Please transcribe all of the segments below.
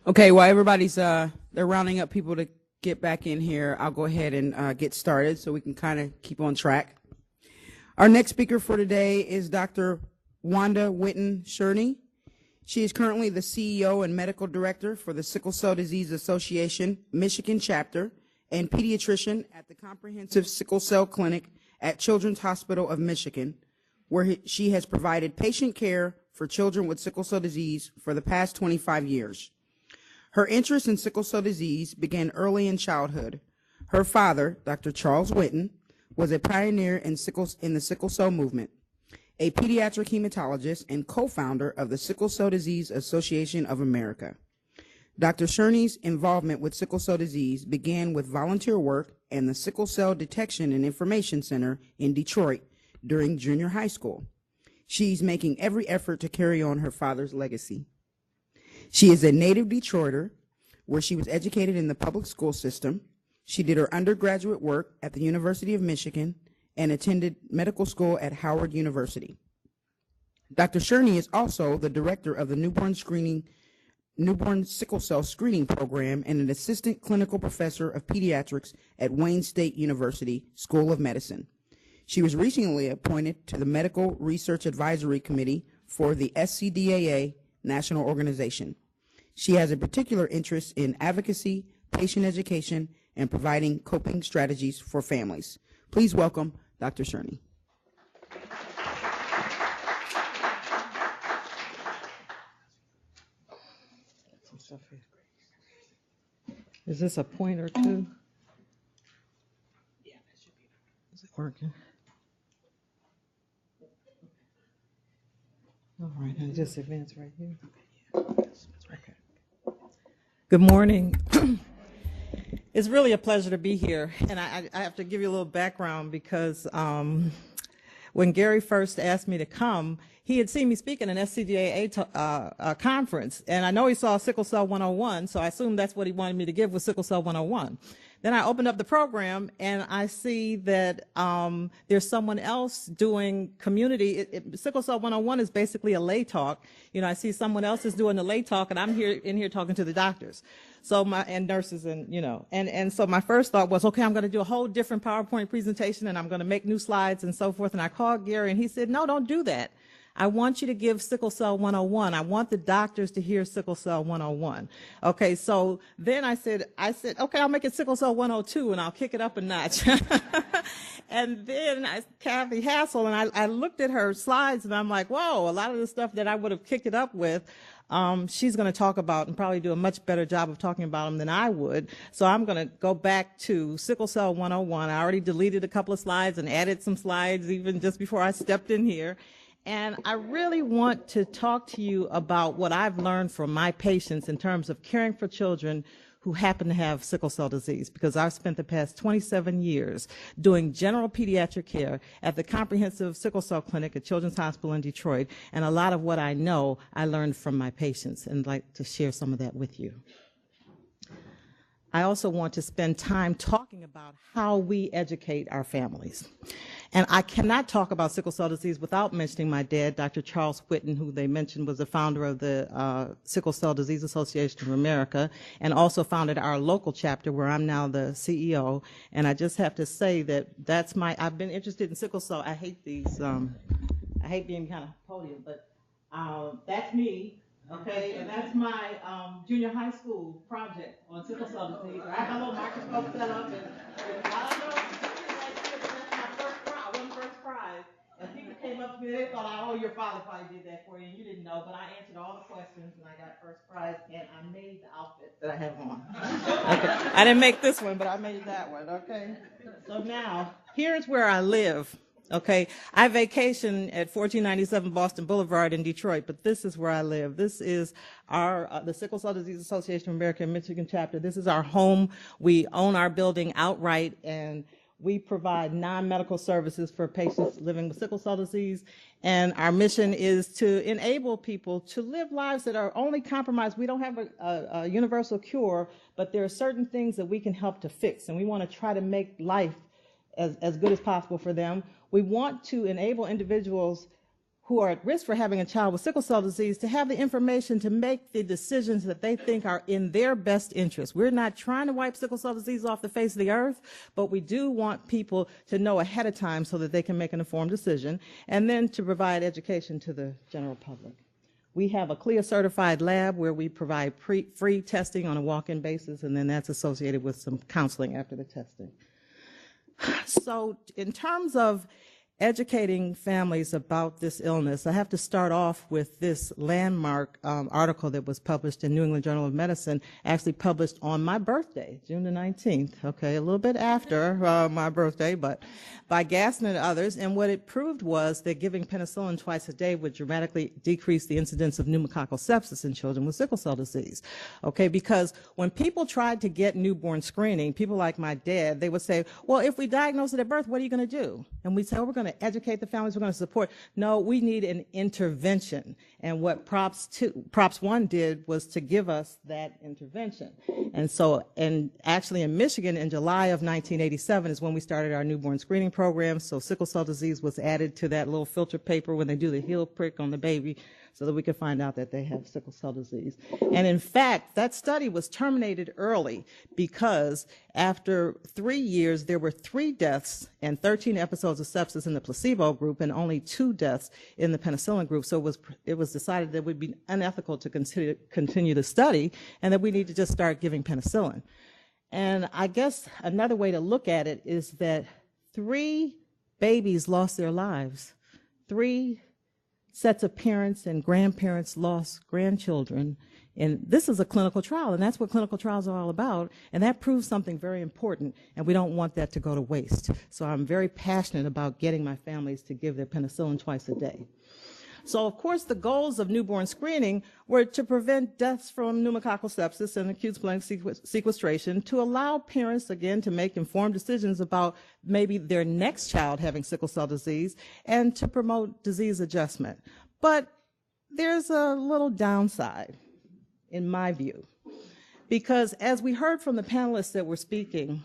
Okay, while everybody's they're rounding up people to get back in here, I'll go ahead and get started so we can kind of keep on track. Our next speaker for today is Dr. Wanda Whitten-Shurney. She is currently the CEO and medical director for the Sickle Cell Disease Association Michigan chapter and pediatrician at the Comprehensive Sickle Cell Clinic at Children's Hospital of Michigan, where she has provided patient care for children with sickle cell disease for the past 25 years. Her interest in sickle cell disease began early in childhood. Her father, Dr. Charles Whitten, was a pioneer in the sickle cell movement, a pediatric hematologist and co-founder of the Sickle Cell Disease Association of America. Dr. Shurney's involvement with sickle cell disease began with volunteer work and the Sickle Cell Detection and Information Center in Detroit during junior high school. She's making every effort to carry on her father's legacy. She is a native Detroiter, where she was educated in the public school system. She did her undergraduate work at the University of Michigan and attended medical school at Howard University. Dr. Shurni is also the director of the newborn sickle cell screening program and an assistant clinical professor of pediatrics at Wayne State University School of Medicine. She was recently appointed to the Medical Research Advisory Committee for the SCDAA National Organization. She has a particular interest in advocacy, patient education, and providing coping strategies for families. Please welcome Dr. Shurni. Is this a point or two? Yeah, that should be. Is it working? All right, I just advance right here. Okay. Good morning. It's really a pleasure to be here, and I have to give you a little background because when Gary first asked me to come, he had seen me speak at an SCDAA conference, and I know he saw Sickle Cell 101, so I assumed that's what he wanted me to give was Sickle Cell 101. Then I opened up the program, and I see that there's someone else doing community. Sickle Cell 101 is basically a lay talk. You know, I see someone else is doing the lay talk, and I'm here talking to the doctors, and nurses, and you know, and so my first thought was, okay, I'm going to do a whole different PowerPoint presentation, and I'm going to make new slides and so forth. And I called Gary, and he said, no, don't do that. I want you to give Sickle Cell 101. I want the doctors to hear Sickle Cell 101. Okay, so then I said, okay, I'll make it Sickle Cell 102, and I'll kick it up a notch. And then Kathy Hassel, and I looked at her slides, and I'm like, whoa, a lot of the stuff that I would have kicked it up with, she's going to talk about and probably do a much better job of talking about them than I would. So I'm going to go back to Sickle Cell 101. I already deleted a couple of slides and added some slides even just before I stepped in here. And I really want to talk to you about what I've learned from my patients in terms of caring for children who happen to have sickle cell disease, because I've spent the past 27 years doing general pediatric care at the Comprehensive Sickle Cell Clinic at Children's Hospital in Detroit, and a lot of what I know I learned from my patients, and I'd like to share some of that with you. I also want to spend time talking about how we educate our families. And I cannot talk about sickle cell disease without mentioning my dad, Dr. Charles Whitten, who they mentioned was the founder of the Sickle Cell Disease Association of America, and also founded our local chapter where I'm now the CEO. And I just have to say that I've been interested in sickle cell. I hate these, I hate being kind of podium, but that's me. Okay, and that's my junior high school project on sickle cell disease. I have a little microscope set up, and I don't know if you see it right here, but that's my first prize, one first prize. And people came up to me, they thought, oh, your father probably did that for you, and you didn't know, but I answered all the questions, and I got first prize, and I made the outfit that I have on. Okay. I didn't make this one, but I made that one, okay? So now, here's where I live. Okay, I vacation at 1497 Boston Boulevard in Detroit, but this is where I live. This is the Sickle Cell Disease Association of America and Michigan chapter. This is our home. We own our building outright, and we provide non-medical services for patients living with sickle cell disease. And our mission is to enable people to live lives that are only compromised. We don't have a universal cure, but there are certain things that we can help to fix, and we want to try to make life as good as possible for them. We want to enable individuals who are at risk for having a child with sickle cell disease to have the information to make the decisions that they think are in their best interest. We're not trying to wipe sickle cell disease off the face of the earth, but we do want people to know ahead of time so that they can make an informed decision, and then to provide education to the general public. We have a CLIA certified lab where we provide free testing on a walk-in basis, and then that's associated with some counseling after the testing. So in terms of educating families about this illness, I have to start off with this landmark article that was published in New England Journal of Medicine, actually published on my birthday, June the 19th, okay, a little bit after my birthday, but by Gaston and others. And what it proved was that giving penicillin twice a day would dramatically decrease the incidence of pneumococcal sepsis in children with sickle cell disease, okay, because when people tried to get newborn screening, people like my dad, they would say, well, if we diagnose it at birth, what are you going to do? And we'd say, oh, we're going to educate the families, we're going to support. No, we need an intervention. And what Props 1 did was to give us that intervention. And so, and actually in Michigan in July of 1987 is when we started our newborn screening program. So sickle cell disease was added to that little filter paper when they do the heel prick on the baby, so that we could find out that they have sickle cell disease. And in fact, that study was terminated early because after 3 years, there were 3 deaths and 13 episodes of sepsis in the placebo group and only 2 deaths in the penicillin group. So it was decided that it would be unethical to continue the study and that we need to just start giving penicillin. And I guess another way to look at it is that 3 babies lost their lives. 3 sets of parents and grandparents lost grandchildren. And this is a clinical trial, and that's what clinical trials are all about. And that proves something very important, and we don't want that to go to waste. So I'm very passionate about getting my families to give their penicillin twice a day. So, of course, the goals of newborn screening were to prevent deaths from pneumococcal sepsis and acute splenic sequestration, to allow parents, again, to make informed decisions about maybe their next child having sickle cell disease, and to promote disease adjustment. But there's a little downside, in my view, because as we heard from the panelists that were speaking,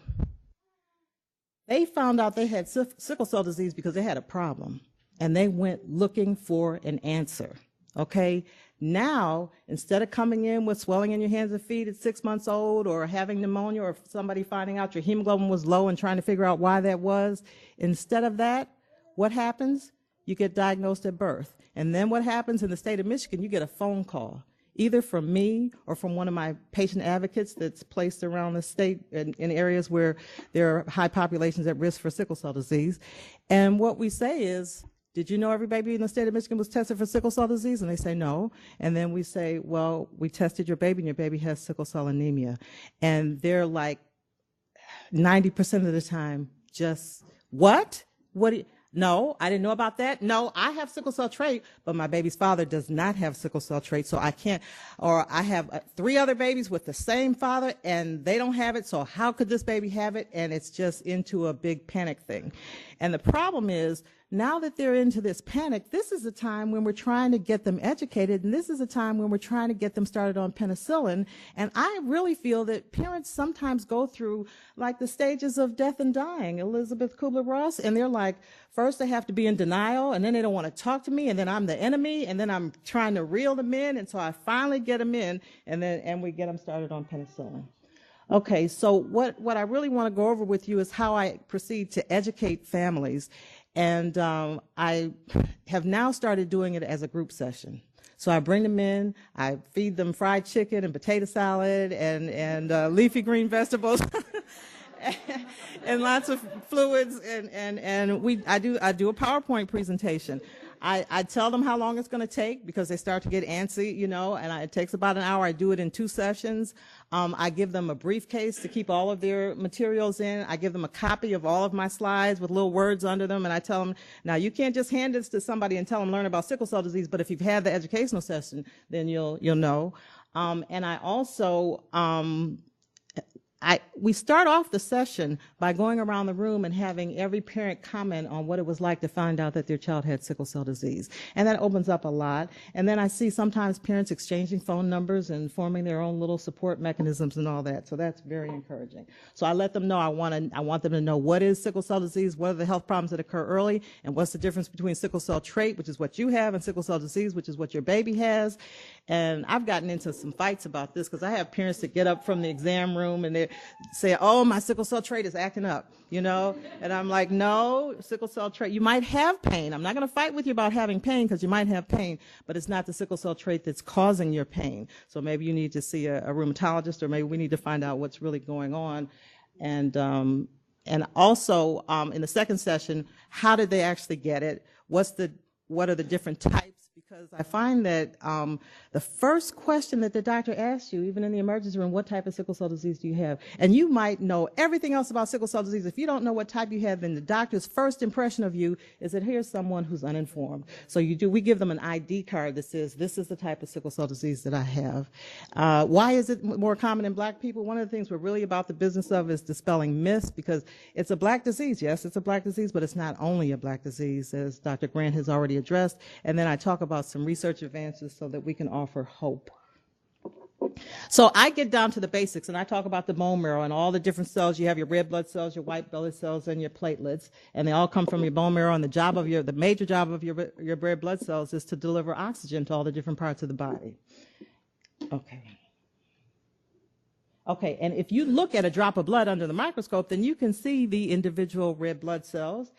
they found out they had sickle cell disease because they had a problem. And they went looking for an answer, okay? Now, instead of coming in with swelling in your hands and feet at 6 months old, or having pneumonia, or somebody finding out your hemoglobin was low and trying to figure out why that was, instead of that, what happens? You get diagnosed at birth. And then what happens in the state of Michigan? You get a phone call, either from me or from one of my patient advocates that's placed around the state in areas where there are high populations at risk for sickle cell disease. And what we say is, did you know every baby in the state of Michigan was tested for sickle cell disease? And they say no. And then we say, well, we tested your baby and your baby has sickle cell anemia. And they're like 90% of the time, just, what? No, I didn't know about that. No, I have sickle cell trait, but my baby's father does not have sickle cell trait, so I can't. Or I have 3 other babies with the same father, and they don't have it, so how could this baby have it? And it's just into a big panic thing. And the problem is, now that they're into this panic, this is a time when we're trying to get them educated, and this is a time when we're trying to get them started on penicillin. And I really feel that parents sometimes go through like the stages of death and dying, Elizabeth Kubler-Ross, and they're like, first they have to be in denial, and then they don't want to talk to me, and then I'm the enemy, and then I'm trying to reel them in, and so I finally get them in, and we get them started on penicillin. Okay, so what I really want to go over with you is how I proceed to educate families. And I have now started doing it as a group session. So I bring them in, I feed them fried chicken and potato salad and leafy green vegetables and lots of fluids, and I do a PowerPoint presentation. I tell them how long it's going to take because they start to get antsy, you know, and it takes about an hour. I do it in 2 sessions. I give them a briefcase to keep all of their materials in. I give them a copy of all of my slides with little words under them, and I tell them, now you can't just hand this to somebody and tell them learn about sickle cell disease, but if you've had the educational session, then you'll know. And I also we start off the session by going around the room and having every parent comment on what it was like to find out that their child had sickle cell disease. And that opens up a lot. And then I see sometimes parents exchanging phone numbers and forming their own little support mechanisms and all that. So that's very encouraging. So I let them know I want them to know what is sickle cell disease, what are the health problems that occur early, and what's the difference between sickle cell trait, which is what you have, and sickle cell disease, which is what your baby has. And I've gotten into some fights about this because I have parents that get up from the exam room and they say, oh, my sickle cell trait is acting up, you know? And I'm like, no, sickle cell trait, you might have pain. I'm not going to fight with you about having pain because you might have pain, but it's not the sickle cell trait that's causing your pain. So maybe you need to see a rheumatologist, or maybe we need to find out what's really going on. And also in the second session, how did they actually get it? What are the different types? Because I find that the first question that the doctor asks you, even in the emergency room, what type of sickle cell disease do you have? And you might know everything else about sickle cell disease. If you don't know what type you have, then the doctor's first impression of you is that here's someone who's uninformed. So we give them an ID card that says, this is the type of sickle cell disease that I have. Why is it more common in black people? One of the things we're really about the business of is dispelling myths, because it's a black disease. Yes, it's a black disease, but it's not only a black disease, as Dr. Grant has already addressed. And then I talk about some research advances so that we can offer hope. So I get down to the basics and I talk about the bone marrow and all the different cells. You have your red blood cells, your white blood cells, and your platelets, and they all come from your bone marrow. And the major job of your red blood cells is to deliver oxygen to all the different parts of the body. Okay, and if you look at a drop of blood under the microscope, then you can see the individual red blood cells.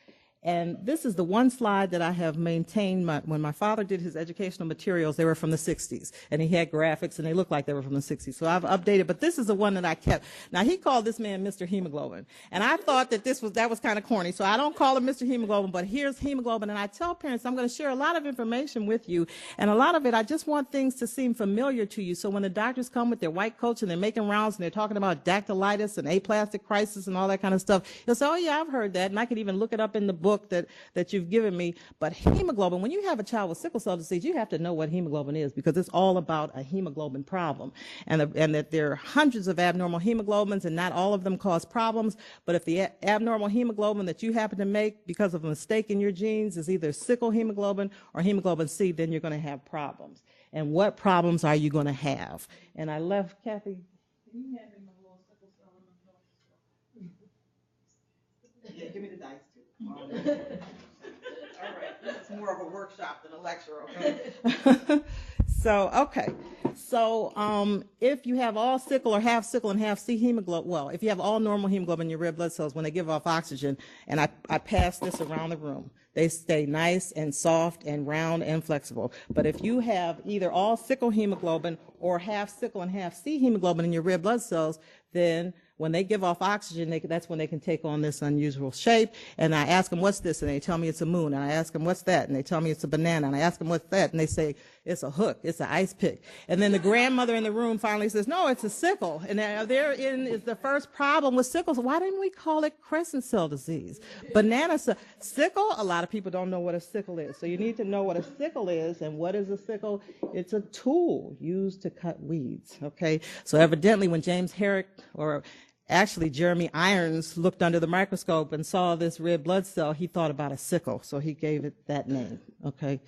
And this is the one slide that I have maintained. When my father did his educational materials, they were from the 60s. And he had graphics, and they looked like they were from the 60s. So I've updated, but this is the one that I kept. Now, he called this man Mr. Hemoglobin. And I thought that that was kind of corny. So I don't call him Mr. Hemoglobin, but here's hemoglobin. And I tell parents, I'm going to share a lot of information with you. And a lot of it, I just want things to seem familiar to you. So when the doctors come with their white coats and they're making rounds and they're talking about dactylitis and aplastic crisis and all that kind of stuff, they'll say, oh, yeah, I've heard that. And I could even look it up in the book that you've given me. But hemoglobin, when you have a child with sickle cell disease, you have to know what hemoglobin is, because it's all about a hemoglobin problem, and that there are hundreds of abnormal hemoglobins, and not all of them cause problems. But if the abnormal hemoglobin that you happen to make because of a mistake in your genes is either sickle hemoglobin or hemoglobin C, then you're going to have problems. And what problems are you going to have? And I left Kathy. Can you hand me my little sickle cell in the yeah, give me the dice. All right, this is more of a workshop than a lecture, okay? So if you have all sickle or half sickle and half C hemoglobin, well, if you have all normal hemoglobin in your red blood cells, when they give off oxygen, and I pass this around the room, they stay nice and soft and round and flexible. But if you have either all sickle hemoglobin or half sickle and half C hemoglobin in your red blood cells, then when they give off oxygen, that's when they can take on this unusual shape. And I ask them, what's this? And they tell me it's a moon. And I ask them, what's that? And they tell me it's a banana. And I ask them, what's that? And they say, it's a hook. It's an ice pick. And then the grandmother in the room finally says, no, it's a sickle. And therein is the first problem with sickles. Why didn't we call it crescent cell disease? Banana cell. Sickle, a lot of people don't know what a sickle is. So you need to know what a sickle is. And what is a sickle? It's a tool used to cut weeds. Okay. So evidently when James Herrick, or actually Jeremy Irons, looked under the microscope and saw this red blood cell, he thought about a sickle. So he gave it that name. Okay.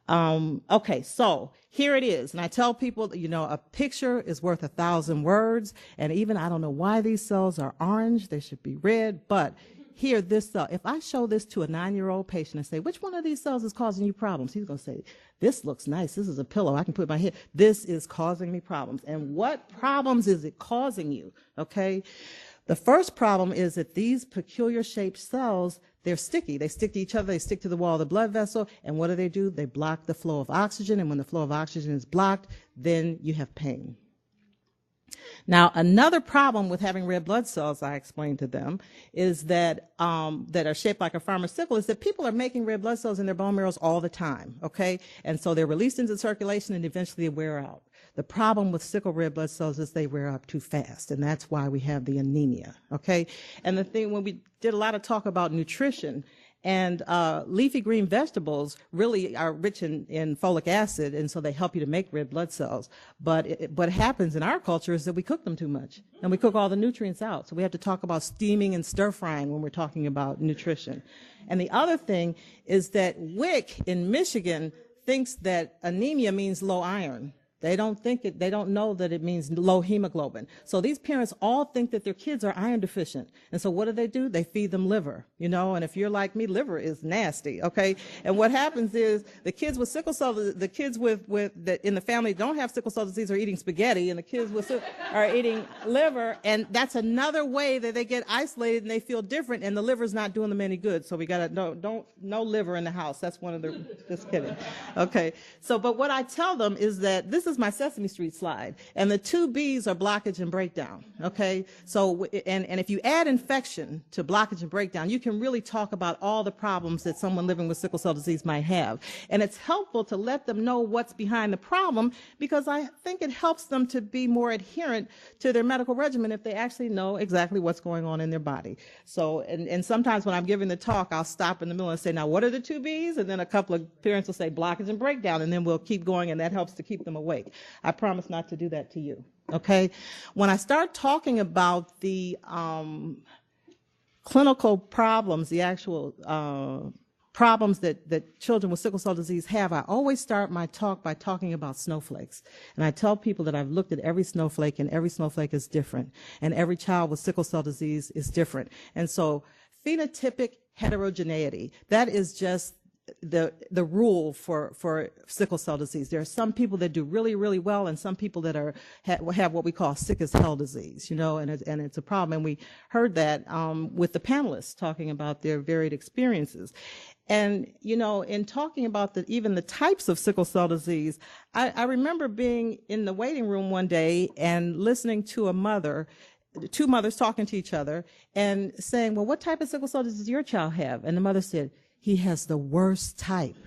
Okay, so here it is. And I tell people, you know, a picture is worth 1,000 words. And even, I don't know why these cells are orange. They should be red. But here, this cell, if I show this to a 9-year-old patient and say, which one of these cells is causing you problems? He's going to say, this looks nice. This is a pillow. I can put my head. This is causing me problems. And what problems is it causing you? Okay. The first problem is that these peculiar shaped cells, they're sticky. They stick to each other. They stick to the wall of the blood vessel. And what do? They block the flow of oxygen. And when the flow of oxygen is blocked, then you have pain. Now, another problem with having red blood cells, I explained to them, is that that are shaped like a farmer's sickle, is that people are making red blood cells in their bone marrows all the time, okay? And so they're released into circulation and eventually they wear out. The problem with sickle red blood cells is they wear out too fast, and that's why we have the anemia, okay? And the thing, when we did a lot of talk about nutrition, And leafy green vegetables really are rich in folic acid, and so they help you to make red blood cells. But what happens in our culture is that we cook them too much, and we cook all the nutrients out. So we have to talk about steaming and stir frying when we're talking about nutrition. And the other thing is that WIC in Michigan thinks that anemia means low iron. They don't know that it means low hemoglobin. So these parents all think that their kids are iron deficient. And so what do? They feed them liver, and if you're like me, liver is nasty, okay? And what happens is the kids with sickle cell, the kids that in the family don't have sickle cell disease are eating spaghetti, and the kids with are eating liver, and that's another way that they get isolated and they feel different, and the liver's not doing them any good. So we gotta, no liver in the house. That's one of the, just kidding. Okay, so, but what I tell them is that this is my Sesame Street slide, and the 2 B's are blockage and breakdown, okay? So, and if you add infection to blockage and breakdown, you can really talk about all the problems that someone living with sickle cell disease might have. And it's helpful to let them know what's behind the problem, because I think it helps them to be more adherent to their medical regimen if they actually know exactly what's going on in their body. So, and sometimes when I'm giving the talk, I'll stop in the middle and say, now what are the 2 B's? And then a couple of parents will say blockage and breakdown, and then we'll keep going, and that helps to keep them awake. I promise not to do that to you, okay? When I start talking about the clinical problems, the actual problems that children with sickle cell disease have, I always start my talk by talking about snowflakes. And I tell people that I've looked at every snowflake, and every snowflake is different. And every child with sickle cell disease is different. And so phenotypic heterogeneity, that is just the rule for sickle cell disease. There are some people that do really, really well, and some people that have what we call sick as hell disease, and it's a problem. And we heard that with the panelists talking about their varied experiences. And, in talking about even the types of sickle cell disease, I remember being in the waiting room one day and listening to two mothers talking to each other and saying, well, what type of sickle cell disease does your child have? And the mother said, he has the worst type,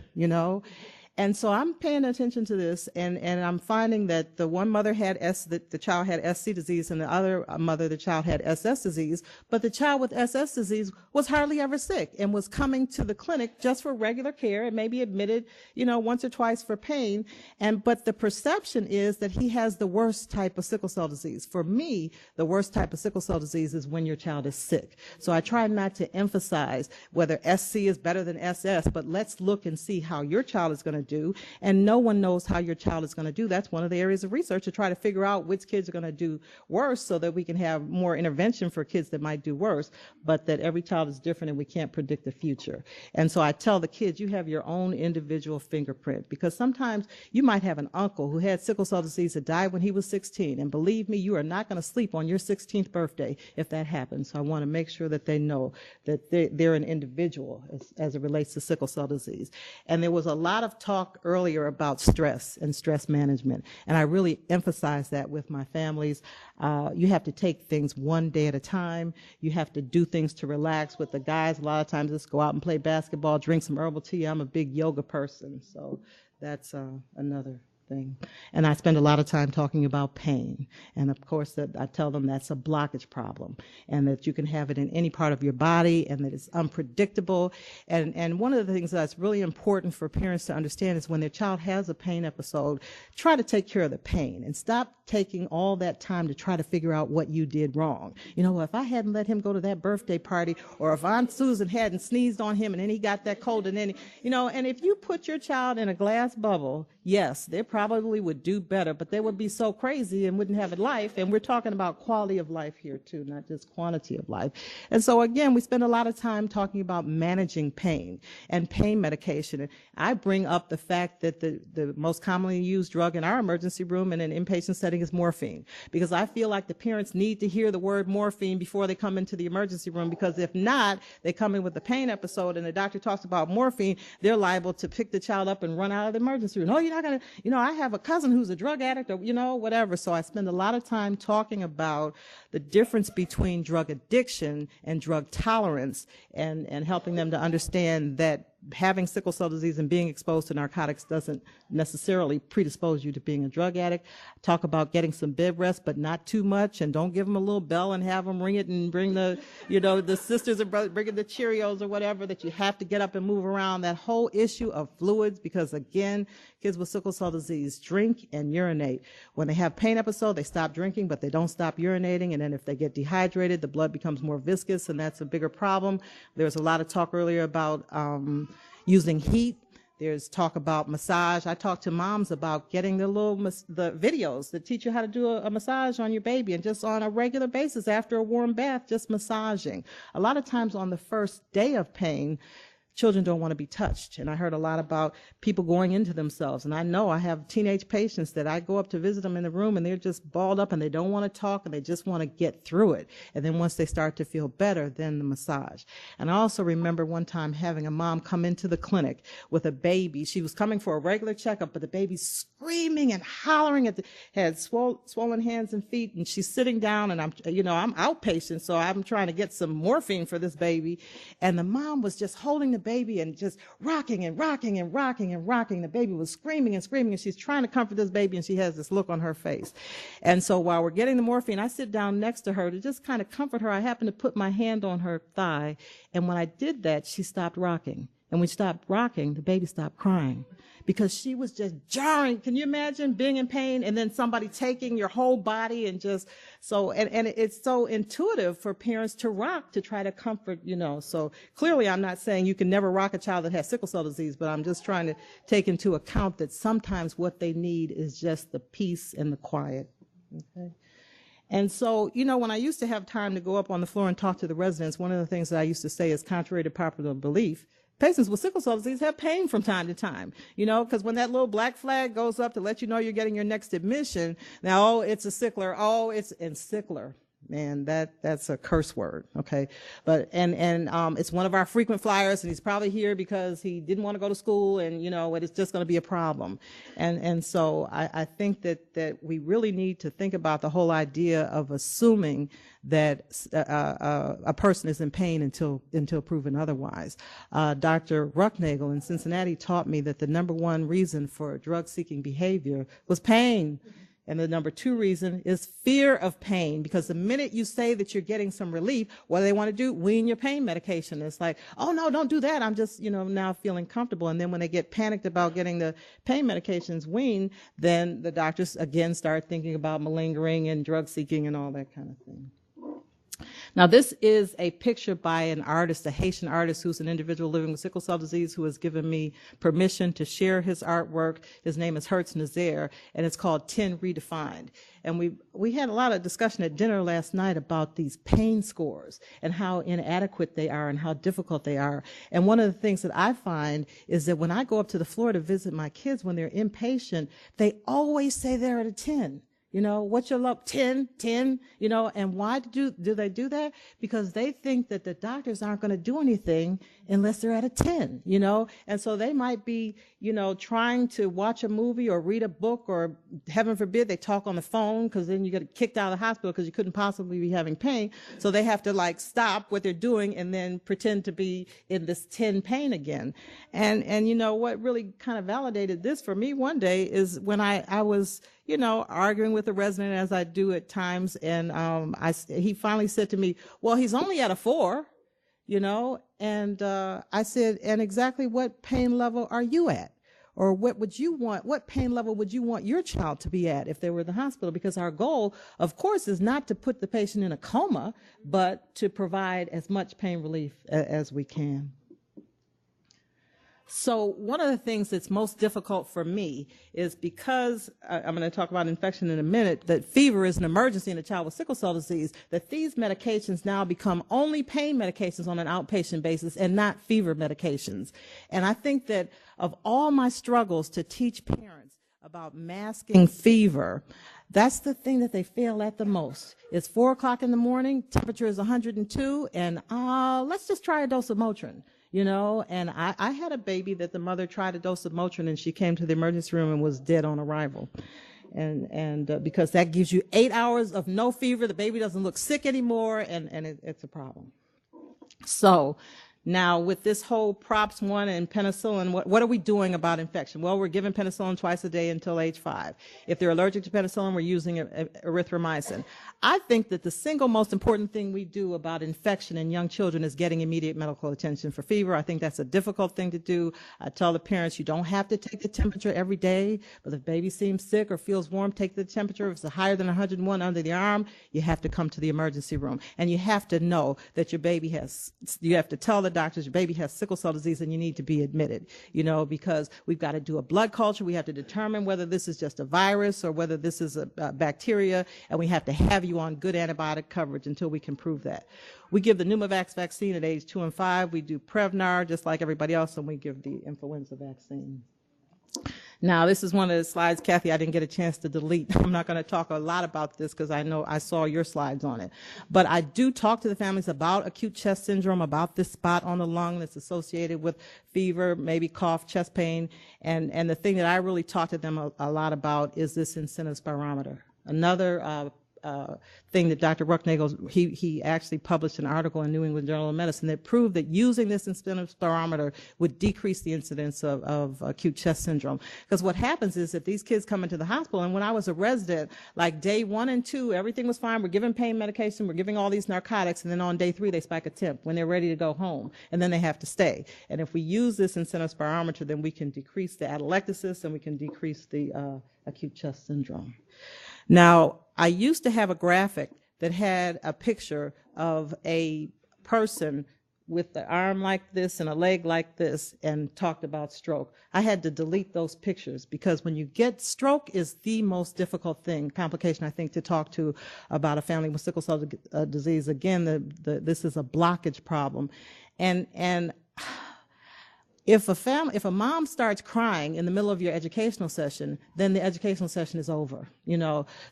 And so I'm paying attention to this, and I'm finding that the one mother had the child had SC disease, and the other mother, the child had SS disease, but the child with SS disease was hardly ever sick and was coming to the clinic just for regular care and maybe admitted, once or twice for pain. But the perception is that he has the worst type of sickle cell disease. For me, the worst type of sickle cell disease is when your child is sick. So I try not to emphasize whether SC is better than SS, but let's look and see how your child is going to do, and no one knows how your child is going to do. That's one of the areas of research, to try to figure out which kids are going to do worse so that we can have more intervention for kids that might do worse, but that every child is different and we can't predict the future. And so I tell the kids, you have your own individual fingerprint, because sometimes you might have an uncle who had sickle cell disease that died when he was 16, and believe me, you are not going to sleep on your 16th birthday if that happens. So I want to make sure that they know that they're an individual as it relates to sickle cell disease. And there was a lot of talk earlier about stress and stress management, and I really emphasize that with my families. You have to take things one day at a time. You have to do things to relax. With the guys, a lot of times just go out and play basketball, drink some herbal tea. I'm a big yoga person, so that's another thing. And I spend a lot of time talking about pain. And of course, that I tell them that's a blockage problem, and that you can have it in any part of your body, and that it's unpredictable. And one of the things that's really important for parents to understand is when their child has a pain episode, try to take care of the pain and stop taking all that time to try to figure out what you did wrong. If I hadn't let him go to that birthday party, or if Aunt Susan hadn't sneezed on him and then he got that cold, and then, and if you put your child in a glass bubble, yes, they probably would do better, but they would be so crazy and wouldn't have a life. And we're talking about quality of life here too, not just quantity of life. And so again, we spend a lot of time talking about managing pain and pain medication. And I bring up the fact that the most commonly used drug in our emergency room and in inpatient setting is morphine, because I feel like the parents need to hear the word morphine before they come into the emergency room, because if not, they come in with a pain episode and the doctor talks about morphine, they're liable to pick the child up and run out of the emergency room. Oh, you're not going to, I have a cousin who's a drug addict, or, whatever. So I spend a lot of time talking about the difference between drug addiction and drug tolerance, and helping them to understand that having sickle cell disease and being exposed to narcotics doesn't necessarily predispose you to being a drug addict. Talk about getting some bed rest, but not too much, and don't give them a little bell and have them ring it and bring the, the sisters and brothers, bringing the Cheerios or whatever, that you have to get up and move around. That whole issue of fluids, because again, kids with sickle cell disease drink and urinate. When they have pain episode, they stop drinking, but they don't stop urinating, and then if they get dehydrated, the blood becomes more viscous, and that's a bigger problem. There's a lot of talk earlier about using heat. There's talk about massage. I talk to moms about getting the videos that teach you how to do a massage on your baby, and just on a regular basis after a warm bath, just massaging. A lot of times on the first day of pain, children don't want to be touched. And I heard a lot about people going into themselves. And I know I have teenage patients that I go up to visit them in the room, and they're just balled up and they don't want to talk, and they just want to get through it. And then once they start to feel better, then the massage. And I also remember one time having a mom come into the clinic with a baby. She was coming for a regular checkup, but the baby's screaming and hollering, had swollen hands and feet, and she's sitting down, and I'm outpatient, so I'm trying to get some morphine for this baby. And the mom was just holding the baby and just rocking and rocking and rocking and rocking. The baby was screaming and screaming, and she's trying to comfort this baby, and she has this look on her face. And so while we're getting the morphine, I sit down next to her to just kind of comfort her. I happen to put my hand on her thigh, and when I did that, she stopped rocking. And when she stopped rocking, the baby stopped crying, because she was just jarring. Can you imagine being in pain and then somebody taking your whole body and just and it's so intuitive for parents to rock to try to comfort, So clearly I'm not saying you can never rock a child that has sickle cell disease, but I'm just trying to take into account that sometimes what they need is just the peace and the quiet. Okay. And so, when I used to have time to go up on the floor and talk to the residents, one of the things that I used to say is, contrary to popular belief, patients with sickle cell disease have pain from time to time, because when that little black flag goes up to let you know you're getting your next admission, now, it's a sickler, sickler. Man, that's a curse word, okay? But it's one of our frequent flyers, and he's probably here because he didn't want to go to school, and it's just going to be a problem. And so I think that we really need to think about the whole idea of assuming that a person is in pain until proven otherwise. Dr. Rucknagel in Cincinnati taught me that the number one reason for drug-seeking behavior was pain. And the number two reason is fear of pain, because the minute you say that you're getting some relief, what do they want to do? Wean your pain medication. It's like, oh, no, don't do that. I'm just, now feeling comfortable. And then when they get panicked about getting the pain medications weaned, then the doctors again start thinking about malingering and drug seeking and all that kind of thing. Now, this is a picture by an artist, a Haitian artist who's an individual living with sickle cell disease, who has given me permission to share his artwork. His name is Hertz Nazaire, and it's called 10 Redefined. And we had a lot of discussion at dinner last night about these pain scores and how inadequate they are and how difficult they are. And one of the things that I find is that when I go up to the floor to visit my kids when they're inpatient, they always say they're at a 10. What's your luck? 10, and why do they do that? Because they think that the doctors aren't going to do anything unless they're at a 10, and so they might be, trying to watch a movie or read a book, or heaven forbid they talk on the phone, because then you get kicked out of the hospital because you couldn't possibly be having pain. So they have to stop what they're doing and then pretend to be in this 10 pain again. And what really kind of validated this for me one day is when I was, arguing with a resident, as I do at times, and he finally said to me, well, he's only at a 4, and I said, and exactly what pain level are you at? Or what pain level would you want your child to be at if they were in the hospital? Because our goal, of course, is not to put the patient in a coma, but to provide as much pain relief as we can. So one of the things that's most difficult for me is, because I'm going to talk about infection in a minute, that fever is an emergency in a child with sickle cell disease, that these medications now become only pain medications on an outpatient basis and not fever medications. And I think that of all my struggles to teach parents about masking fever, that's the thing that they fail at the most. It's 4 o'clock in the morning, temperature is 102, and let's just try a dose of Motrin. And I had a baby that the mother tried a dose of Motrin, and she came to the emergency room and was dead on arrival. And because that gives you 8 hours of no fever, the baby doesn't look sick anymore, and it's a problem. So Now, with this whole Props 1 and penicillin, what are we doing about infection? Well, we're giving penicillin twice a day until age 5. If they're allergic to penicillin, we're using erythromycin. I think that the single most important thing we do about infection in young children is getting immediate medical attention for fever. I think that's a difficult thing to do. I tell the parents you don't have to take the temperature every day, but if baby seems sick or feels warm, take the temperature. If it's higher than 101 under the arm, you have to come to the emergency room. And you have to know that your baby you have to tell the doctors your baby has sickle cell disease and you need to be admitted, because we've got to do a blood culture. We have to determine whether this is just a virus or whether this is a bacteria, and we have to have you on good antibiotic coverage until we can prove that. We give the Pneumovax vaccine at age 2 and 5. We do Prevnar just like everybody else, and we give the influenza vaccine. Now, this is one of the slides, Kathy, I didn't get a chance to delete. I'm not going to talk a lot about this because I know I saw your slides on it. But I do talk to the families about acute chest syndrome, about this spot on the lung that's associated with fever, maybe cough, chest pain. And the thing that I really talk to them a lot about is this incidence barometer. Another thing that Dr. Rucknagel, he actually published an article in New England Journal of Medicine that proved that using this incidence barometer would decrease the incidence of acute chest syndrome. Because what happens is that these kids come into the hospital, and when I was a resident, like day 1 and 2, everything was fine. We're giving pain medication, we're giving all these narcotics, and then on day 3 they spike a temp when they're ready to go home, and then they have to stay. And if we use this incidence barometer, then we can decrease the atelectasis and we can decrease the acute chest syndrome. Now, I used to have a graphic that had a picture of a person with the arm like this and a leg like this and talked about stroke. I had to delete those pictures because when you get stroke is the most difficult complication, I think, to talk to about a family with sickle cell disease. Again, this is a blockage problem. And if a mom starts crying in the middle of your educational session, then the educational session is over,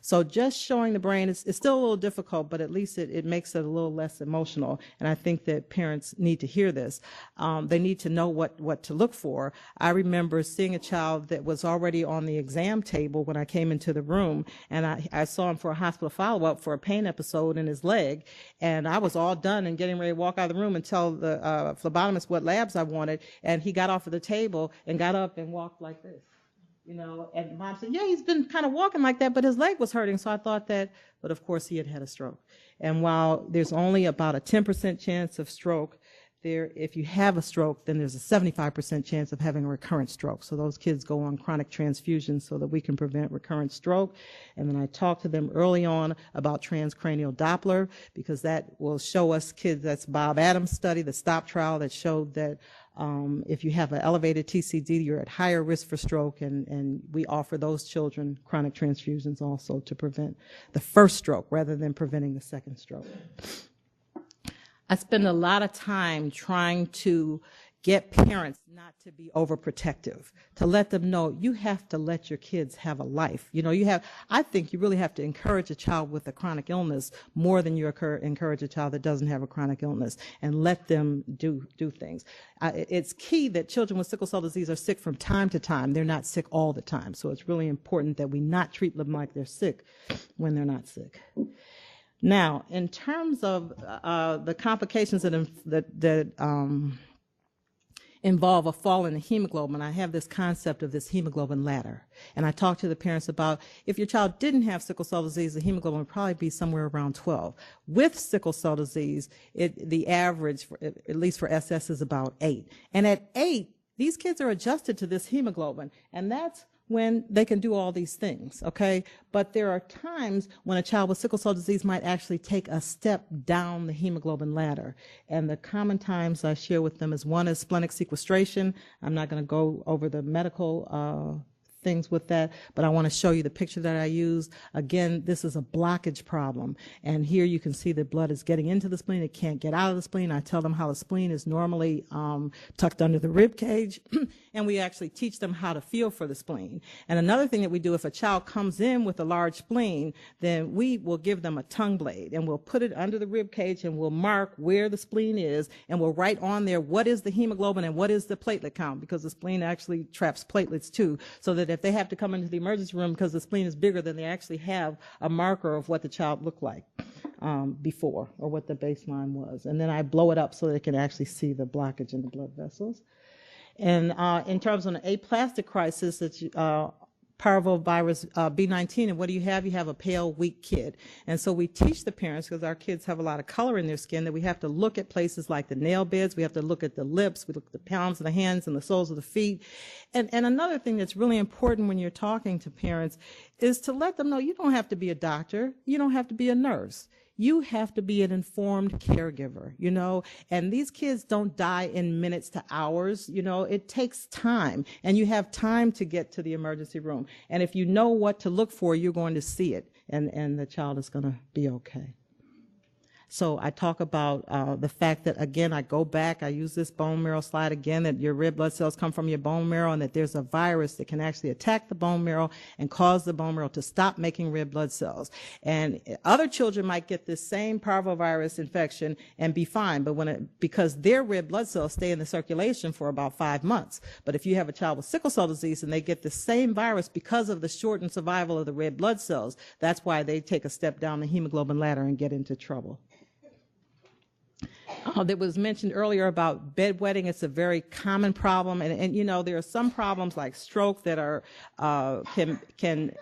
So just showing the brain is still a little difficult, but at least it makes it a little less emotional. And I think that parents need to hear this. They need to know what to look for. I remember seeing a child that was already on the exam table when I came into the room, and I saw him for a hospital follow-up for a pain episode in his leg, and I was all done and getting ready to walk out of the room and tell the phlebotomist what labs I wanted, and he got off of the table and got up and walked like this, and mom said, yeah, he's been kind of walking like that, but his leg was hurting. So I thought that, but of course he had had a stroke. And while there's only about a 10% chance of stroke, if you have a stroke, then there's a 75% chance of having a recurrent stroke. So those kids go on chronic transfusions so that we can prevent recurrent stroke. And then I talked to them early on about transcranial Doppler, because that will show us kids, that's Bob Adams' study, the STOP trial, that showed that if you have an elevated TCD, you're at higher risk for stroke, and we offer those children chronic transfusions also to prevent the first stroke rather than preventing the second stroke. I spend a lot of time trying to get parents not to be overprotective, to let them know you have to let your kids have a life. I think you really have to encourage a child with a chronic illness more than you encourage a child that doesn't have a chronic illness, and let them do things. It's key that children with sickle cell disease are sick from time to time. They're not sick all the time. So it's really important that we not treat them like they're sick when they're not sick. Now, in terms of the complications that involve a fall in the hemoglobin, I have this concept of this hemoglobin ladder. And I talk to the parents about if your child didn't have sickle cell disease, the hemoglobin would probably be somewhere around 12. With sickle cell disease, the average, at least for SS, is about 8. And at 8, these kids are adjusted to this hemoglobin, and that's when they can do all these things, okay? But there are times when a child with sickle cell disease might actually take a step down the hemoglobin ladder. And the common times I share with them is, one is splenic sequestration. I'm not going to go over the medical things with that, but I want to show you the picture that I used. Again, this is a blockage problem, and here you can see that blood is getting into the spleen. It can't get out of the spleen. I tell them how the spleen is normally tucked under the rib cage, and we actually teach them how to feel for the spleen. And another thing that we do, if a child comes in with a large spleen, then we will give them a tongue blade, and we'll put it under the rib cage, and we'll mark where the spleen is, and we'll write on there what is the hemoglobin and what is the platelet count, because the spleen actually traps platelets too, so that if they have to come into the emergency room because the spleen is bigger, then they actually have a marker of what the child looked like. before, or what the baseline was. And then I blow it up so they can actually see the blockage in the blood vessels. And in terms of an aplastic crisis, it's parvovirus B19, and what do you have? You have a pale, weak kid. And so we teach the parents, because our kids have a lot of color in their skin, that we have to look at places like the nail beds, we have to look at the lips, we look at the palms of the hands and the soles of the feet. And another thing that's really important when you're talking to parents is to let them know you don't have to be a doctor, you don't have to be a nurse. You have to be an informed caregiver, you know, and these kids don't die in minutes to hours, you know, it takes time, and you have time to get to the emergency room. And if you know what to look for, you're going to see it, and the child is going to be okay. So I talk about the fact that, again, I go back, I use this bone marrow slide again, that your red blood cells come from your bone marrow, and that there's a virus that can actually attack the bone marrow and cause the bone marrow to stop making red blood cells. And other children might get this same parvovirus infection and be fine, but because their red blood cells stay in the circulation for about 5 months. But if you have a child with sickle cell disease and they get the same virus because of the shortened survival of the red blood cells, that's why they take a step down the hemoglobin ladder and get into trouble. That was mentioned earlier about bedwetting. It's a very common problem, and you know, there are some problems like stroke that are can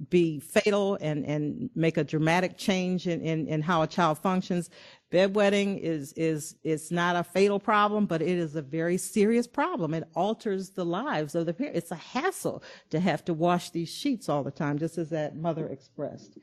be fatal and make a dramatic change in how a child functions. Bedwetting is not a fatal problem, but it is a very serious problem. It alters the lives of the parents. It's a hassle to have to wash these sheets all the time, just as that mother expressed.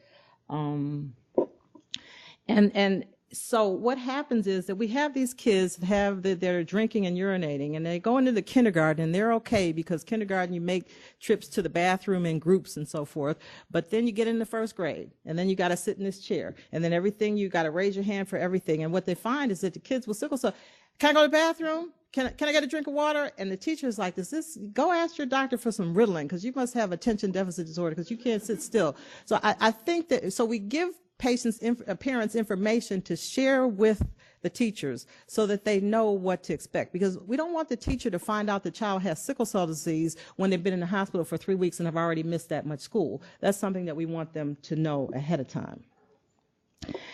So what happens is that we have these kids that are drinking and urinating, and they go into the kindergarten, and they're okay, because kindergarten you make trips to the bathroom in groups and so forth. But then you get into first grade, and then you got to sit in this chair, and then everything, you got to raise your hand for everything. And what they find is that the kids with sickle cell, can I go to the bathroom? Can I get a drink of water? And the teacher's like, go ask your doctor for some Ritalin, because you must have attention deficit disorder, because you can't sit still. So I think that, so we give parents information to share with the teachers so that they know what to expect, because we don't want the teacher to find out the child has sickle cell disease when they've been in the hospital for 3 weeks and have already missed that much school. That's something that we want them to know ahead of time.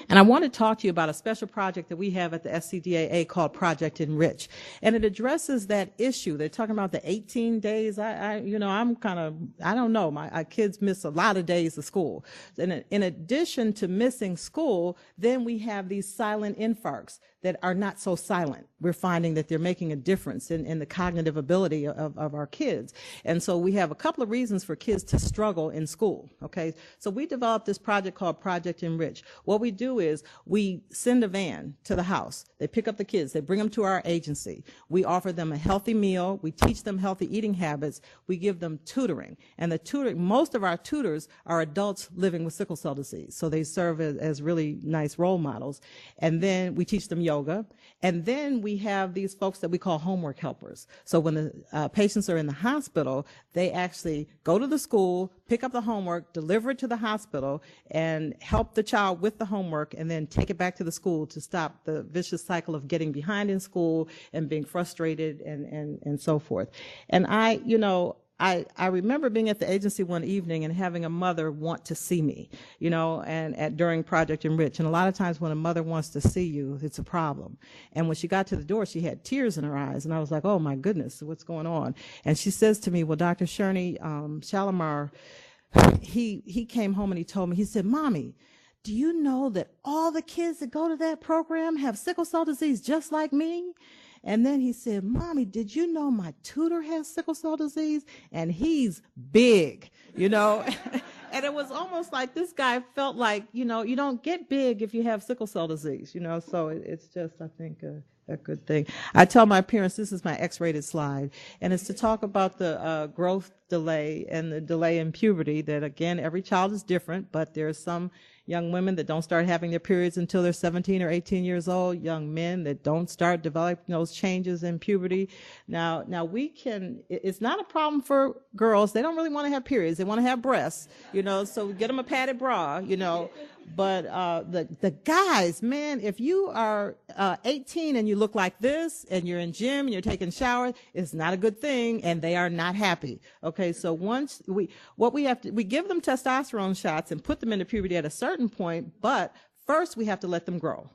And I want to talk to you about a special project that we have at the SCDAA called Project Enrich. And it addresses that issue. They're talking about the 18 days. I don't know. My kids miss a lot of days of school. And in addition to missing school, then we have these silent infarcts that are not so silent. We're finding that they're making a difference in the cognitive ability of our kids. And so we have a couple of reasons for kids to struggle in school, okay? So we developed this project called Project Enrich. What we do is we send a van to the house. They pick up the kids. They bring them to our agency. We offer them a healthy meal. We teach them healthy eating habits. We give them tutoring. And the tutoring, most of our tutors are adults living with sickle cell disease. So they serve as really nice role models. And then we teach them yoga. And then we have these folks that we call homework helpers. So when the patients are in the hospital, they actually go to the school, pick up the homework, deliver it to the hospital, and help the child with the homework, and then take it back to the school to stop the vicious cycle of getting behind in school and being frustrated and so forth. And I remember being at the agency one evening and having a mother want to see me, during Project Enrich. And a lot of times when a mother wants to see you, it's a problem. And when she got to the door, she had tears in her eyes. And I was like, oh, my goodness, what's going on? And she says to me, well, Dr. Shurni, Shalimar, he came home and he told me, he said, Mommy, do you know that all the kids that go to that program have sickle cell disease just like me? And then he said, Mommy, did you know my tutor has sickle cell disease? And he's big, And it was almost like this guy felt like, you don't get big if you have sickle cell disease, So it's just, I think, a good thing. I tell my parents, this is my X-rated slide, and it's to talk about the growth delay and the delay in puberty, that, again, every child is different, but there's some young women that don't start having their periods until they're 17 or 18 years old, young men that don't start developing those changes in puberty. Now it's not a problem for girls. They don't really want to have periods. They want to have breasts, so we get them a padded bra, But the guys, man, if you are 18 and you look like this and you're in gym and you're taking showers, it's not a good thing, and they are not happy. Okay, so once we give them testosterone shots and put them into puberty at a certain point, but first we have to let them grow,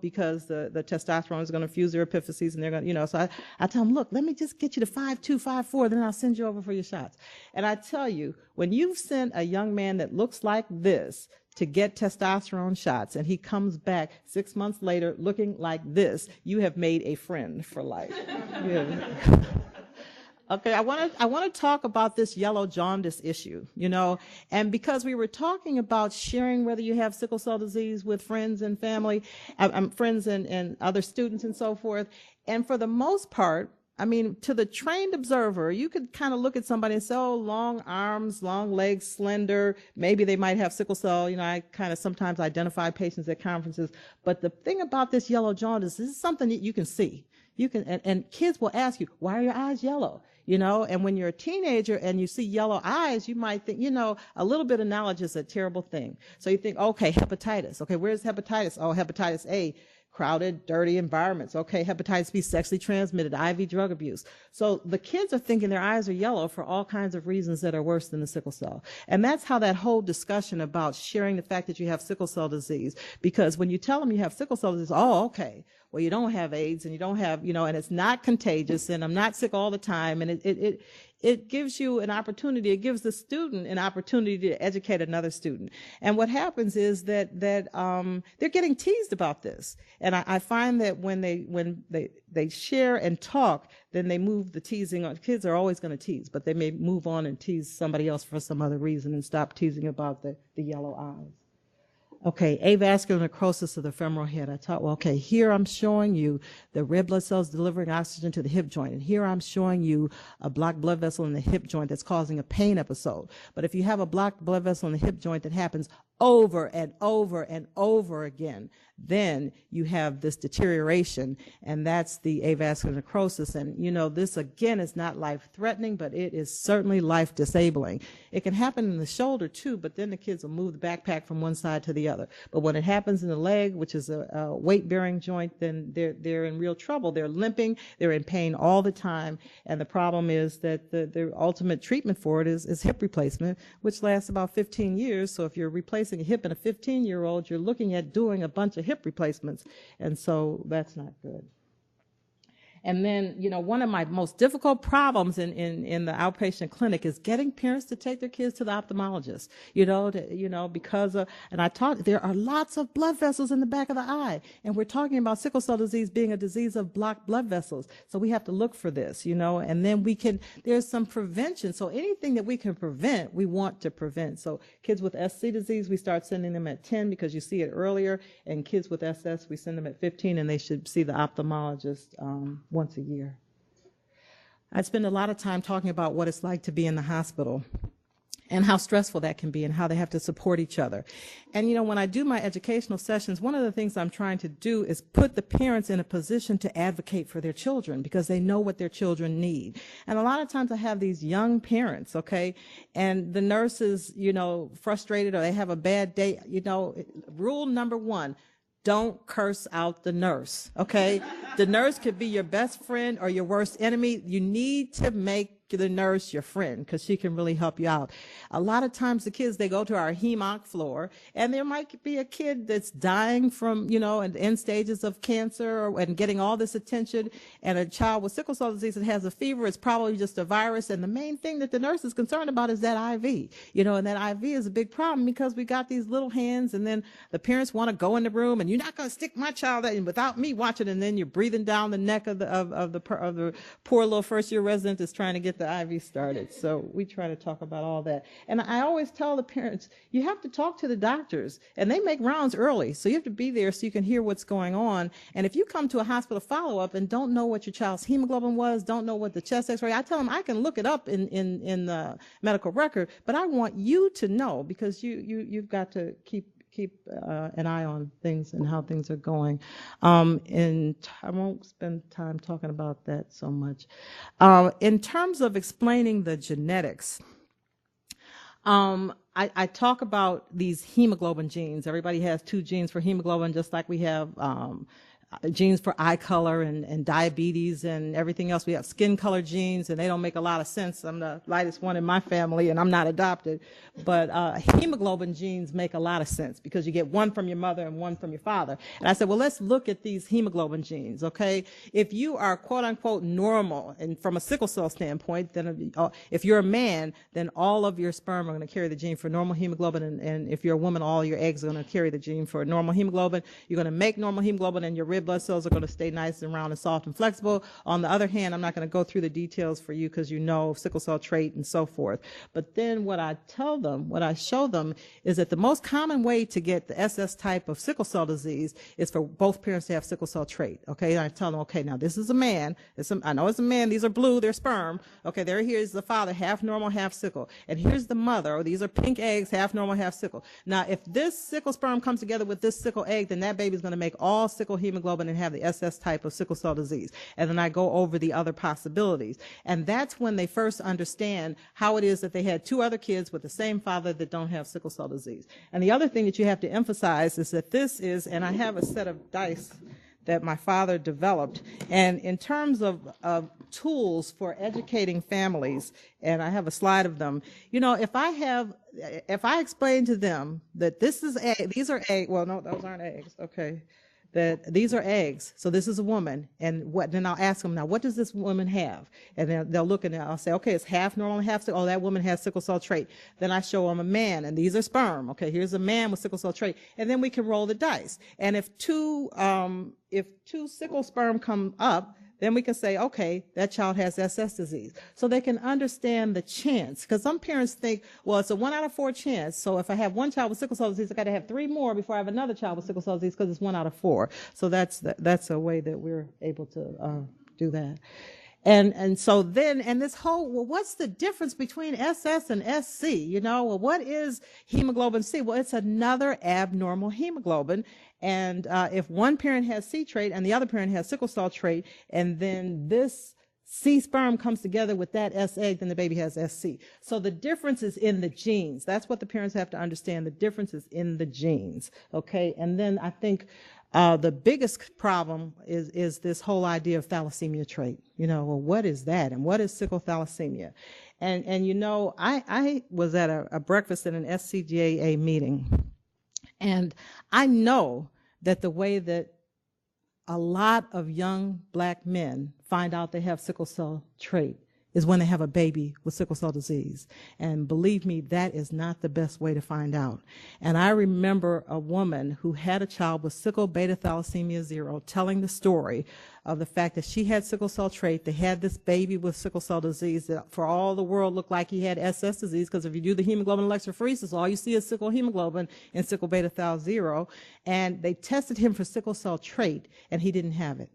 because the testosterone is going to fuse their epiphyses and they're going to, so I tell them, look, let me just get you to 5'2", 5'4", then I'll send you over for your shots. And I tell you, when you've sent a young man that looks like this to get testosterone shots and he comes back 6 months later looking like this, you have made a friend for life. Okay, I want to talk about this yellow jaundice issue, and because we were talking about sharing whether you have sickle cell disease with friends and family, friends and other students and so forth, and for the most part, I mean, to the trained observer, you could kind of look at somebody and say, oh, long arms, long legs, slender, maybe they might have sickle cell. I kind of sometimes identify patients at conferences, but the thing about this yellow jaundice, this is something that you can see. You can, and kids will ask you, why are your eyes yellow? And when you're a teenager and you see yellow eyes, you might think, a little bit of knowledge is a terrible thing. So you think, okay, hepatitis. Okay, where's hepatitis? Oh, hepatitis A, crowded, dirty environments. Okay, hepatitis B, sexually transmitted, IV drug abuse. So the kids are thinking their eyes are yellow for all kinds of reasons that are worse than the sickle cell. And that's how that whole discussion about sharing the fact that you have sickle cell disease, because when you tell them you have sickle cell disease, oh, okay, well, you don't have AIDS and you don't have, and it's not contagious and I'm not sick all the time. And it gives you an opportunity. It gives the student an opportunity to educate another student. And what happens is that they're getting teased about this. And I find that when they share and talk, then they move the teasing on. Kids are always going to tease, but they may move on and tease somebody else for some other reason and stop teasing about the yellow eyes. Okay, avascular necrosis of the femoral head. I thought, well, okay, here I'm showing you the red blood cells delivering oxygen to the hip joint. And here I'm showing you a blocked blood vessel in the hip joint that's causing a pain episode. But if you have a blocked blood vessel in the hip joint that happens over and over and over again, then you have this deterioration, and that's the avascular necrosis. And, this, again, is not life-threatening, but it is certainly life-disabling. It can happen in the shoulder, too, but then the kids will move the backpack from one side to the other. But when it happens in the leg, which is a weight-bearing joint, then they're in real trouble. They're limping. They're in pain all the time. And the problem is that the ultimate treatment for it is hip replacement, which lasts about 15 years. So if you're replacing a hip in a 15-year-old, you're looking at doing a bunch of hip replacements, and so that's not good. And then, one of my most difficult problems in the outpatient clinic is getting parents to take their kids to the ophthalmologist, because there are lots of blood vessels in the back of the eye, and we're talking about sickle cell disease being a disease of blocked blood vessels. So we have to look for this, and then there's some prevention. So anything that we can prevent, we want to prevent. So kids with SC disease, we start sending them at 10 because you see it earlier, and kids with SS, we send them at 15, and they should see the ophthalmologist once a year. I spend a lot of time talking about what it's like to be in the hospital and how stressful that can be and how they have to support each other. And, when I do my educational sessions, one of the things I'm trying to do is put the parents in a position to advocate for their children because they know what their children need. And a lot of times I have these young parents, okay, and the nurse is, frustrated or they have a bad day. Rule number one, don't curse out the nurse, okay? The nurse could be your best friend or your worst enemy. You need to make the nurse your friend because she can really help you out. A lot of times the kids, they go to our hemonc floor and there might be a kid that's dying from, in end stages of cancer and getting all this attention, and a child with sickle cell disease that has a fever. It's probably just a virus, and the main thing that the nurse is concerned about is that IV, and that IV is a big problem because we got these little hands, and then the parents want to go in the room and you're not going to stick my child in without me watching, and then you're breathing down the neck of the poor little first year resident that's trying to get the IV started. So we try to talk about all that. And I always tell the parents, you have to talk to the doctors, and they make rounds early. So you have to be there so you can hear what's going on. And if you come to a hospital follow-up and don't know what your child's hemoglobin was, don't know what the chest x-ray, I tell them I can look it up in the medical record, but I want you to know because you've got to keep an eye on things and how things are going. And I won't spend time talking about that so much. In terms of explaining the genetics, I talk about these hemoglobin genes. Everybody has 2 genes for hemoglobin, just like we have genes for eye color and diabetes and everything else. We have skin color genes, and they don't make a lot of sense. I'm the lightest one in my family, and I'm not adopted. But hemoglobin genes make a lot of sense because you get one from your mother and one from your father. And I said, well, let's look at these hemoglobin genes, okay? If you are quote-unquote normal, and from a sickle cell standpoint, then if you're a man, then all of your sperm are going to carry the gene for normal hemoglobin, and if you're a woman, all your eggs are going to carry the gene for normal hemoglobin. You're going to make normal hemoglobin, and your red blood cells are going to stay nice and round and soft and flexible. On the other hand, I'm not going to go through the details for you because you know sickle cell trait and so forth. But then what I tell them, what I show them, is that the most common way to get the SS type of sickle cell disease is for both parents to have sickle cell trait. Okay, and I tell them, okay, now this is a man. I know it's a man. These are blue. They're sperm. Okay, here's the father, half normal, half sickle. And here's the mother. These are pink eggs, half normal, half sickle. Now, if this sickle sperm comes together with this sickle egg, then that baby's going to make all sickle hemoglobin and have the SS type of sickle cell disease. And then I go over the other possibilities. And that's when they first understand how it is that they had two other kids with the same father that don't have sickle cell disease. And the other thing that you have to emphasize is that this is, and I have a set of dice that my father developed. And in terms of tools for educating families, and I have a slide of them, you know, if I explain to them that this is these are eggs, well, no, those aren't eggs, okay, that these are eggs, so this is a woman, and then I'll ask them, now, what does this woman have? And then they'll look and I'll say, okay, it's half normal and half sickle. Oh, that woman has sickle cell trait. Then I show them a man, and these are sperm. Okay, here's a man with sickle cell trait, and then we can roll the dice. And if two sickle sperm come up, then we can say, okay, that child has SS disease. So they can understand the chance. Because some parents think, well, it's a 1 out of 4 chance. So if I have one child with sickle cell disease, I got to have 3 more before I have another child with sickle cell disease because it's 1 out of 4. So that's a way that we're able to do that. And so then, and this whole, well, what's the difference between SS and SC? You know, well, what is hemoglobin C? Well, it's another abnormal hemoglobin. And if one parent has C trait and the other parent has sickle cell trait, and then this C sperm comes together with that S egg, then the baby has SC. So the difference is in the genes. That's what the parents have to understand. The difference is in the genes. Okay. And then I think the biggest problem is this whole idea of thalassemia trait. You know, well, what is that? And what is sickle thalassemia? And you know, I was at a breakfast at an SCGAA meeting, and I know that the way that a lot of young black men find out they have sickle cell trait is when they have a baby with sickle cell disease. And believe me, that is not the best way to find out. And I remember a woman who had a child with sickle beta thalassemia 0 telling the story of the fact that she had sickle cell trait. They had this baby with sickle cell disease that for all the world looked like he had SS disease, because if you do the hemoglobin electrophoresis, all you see is sickle hemoglobin and sickle beta thal 0. And they tested him for sickle cell trait, and he didn't have it.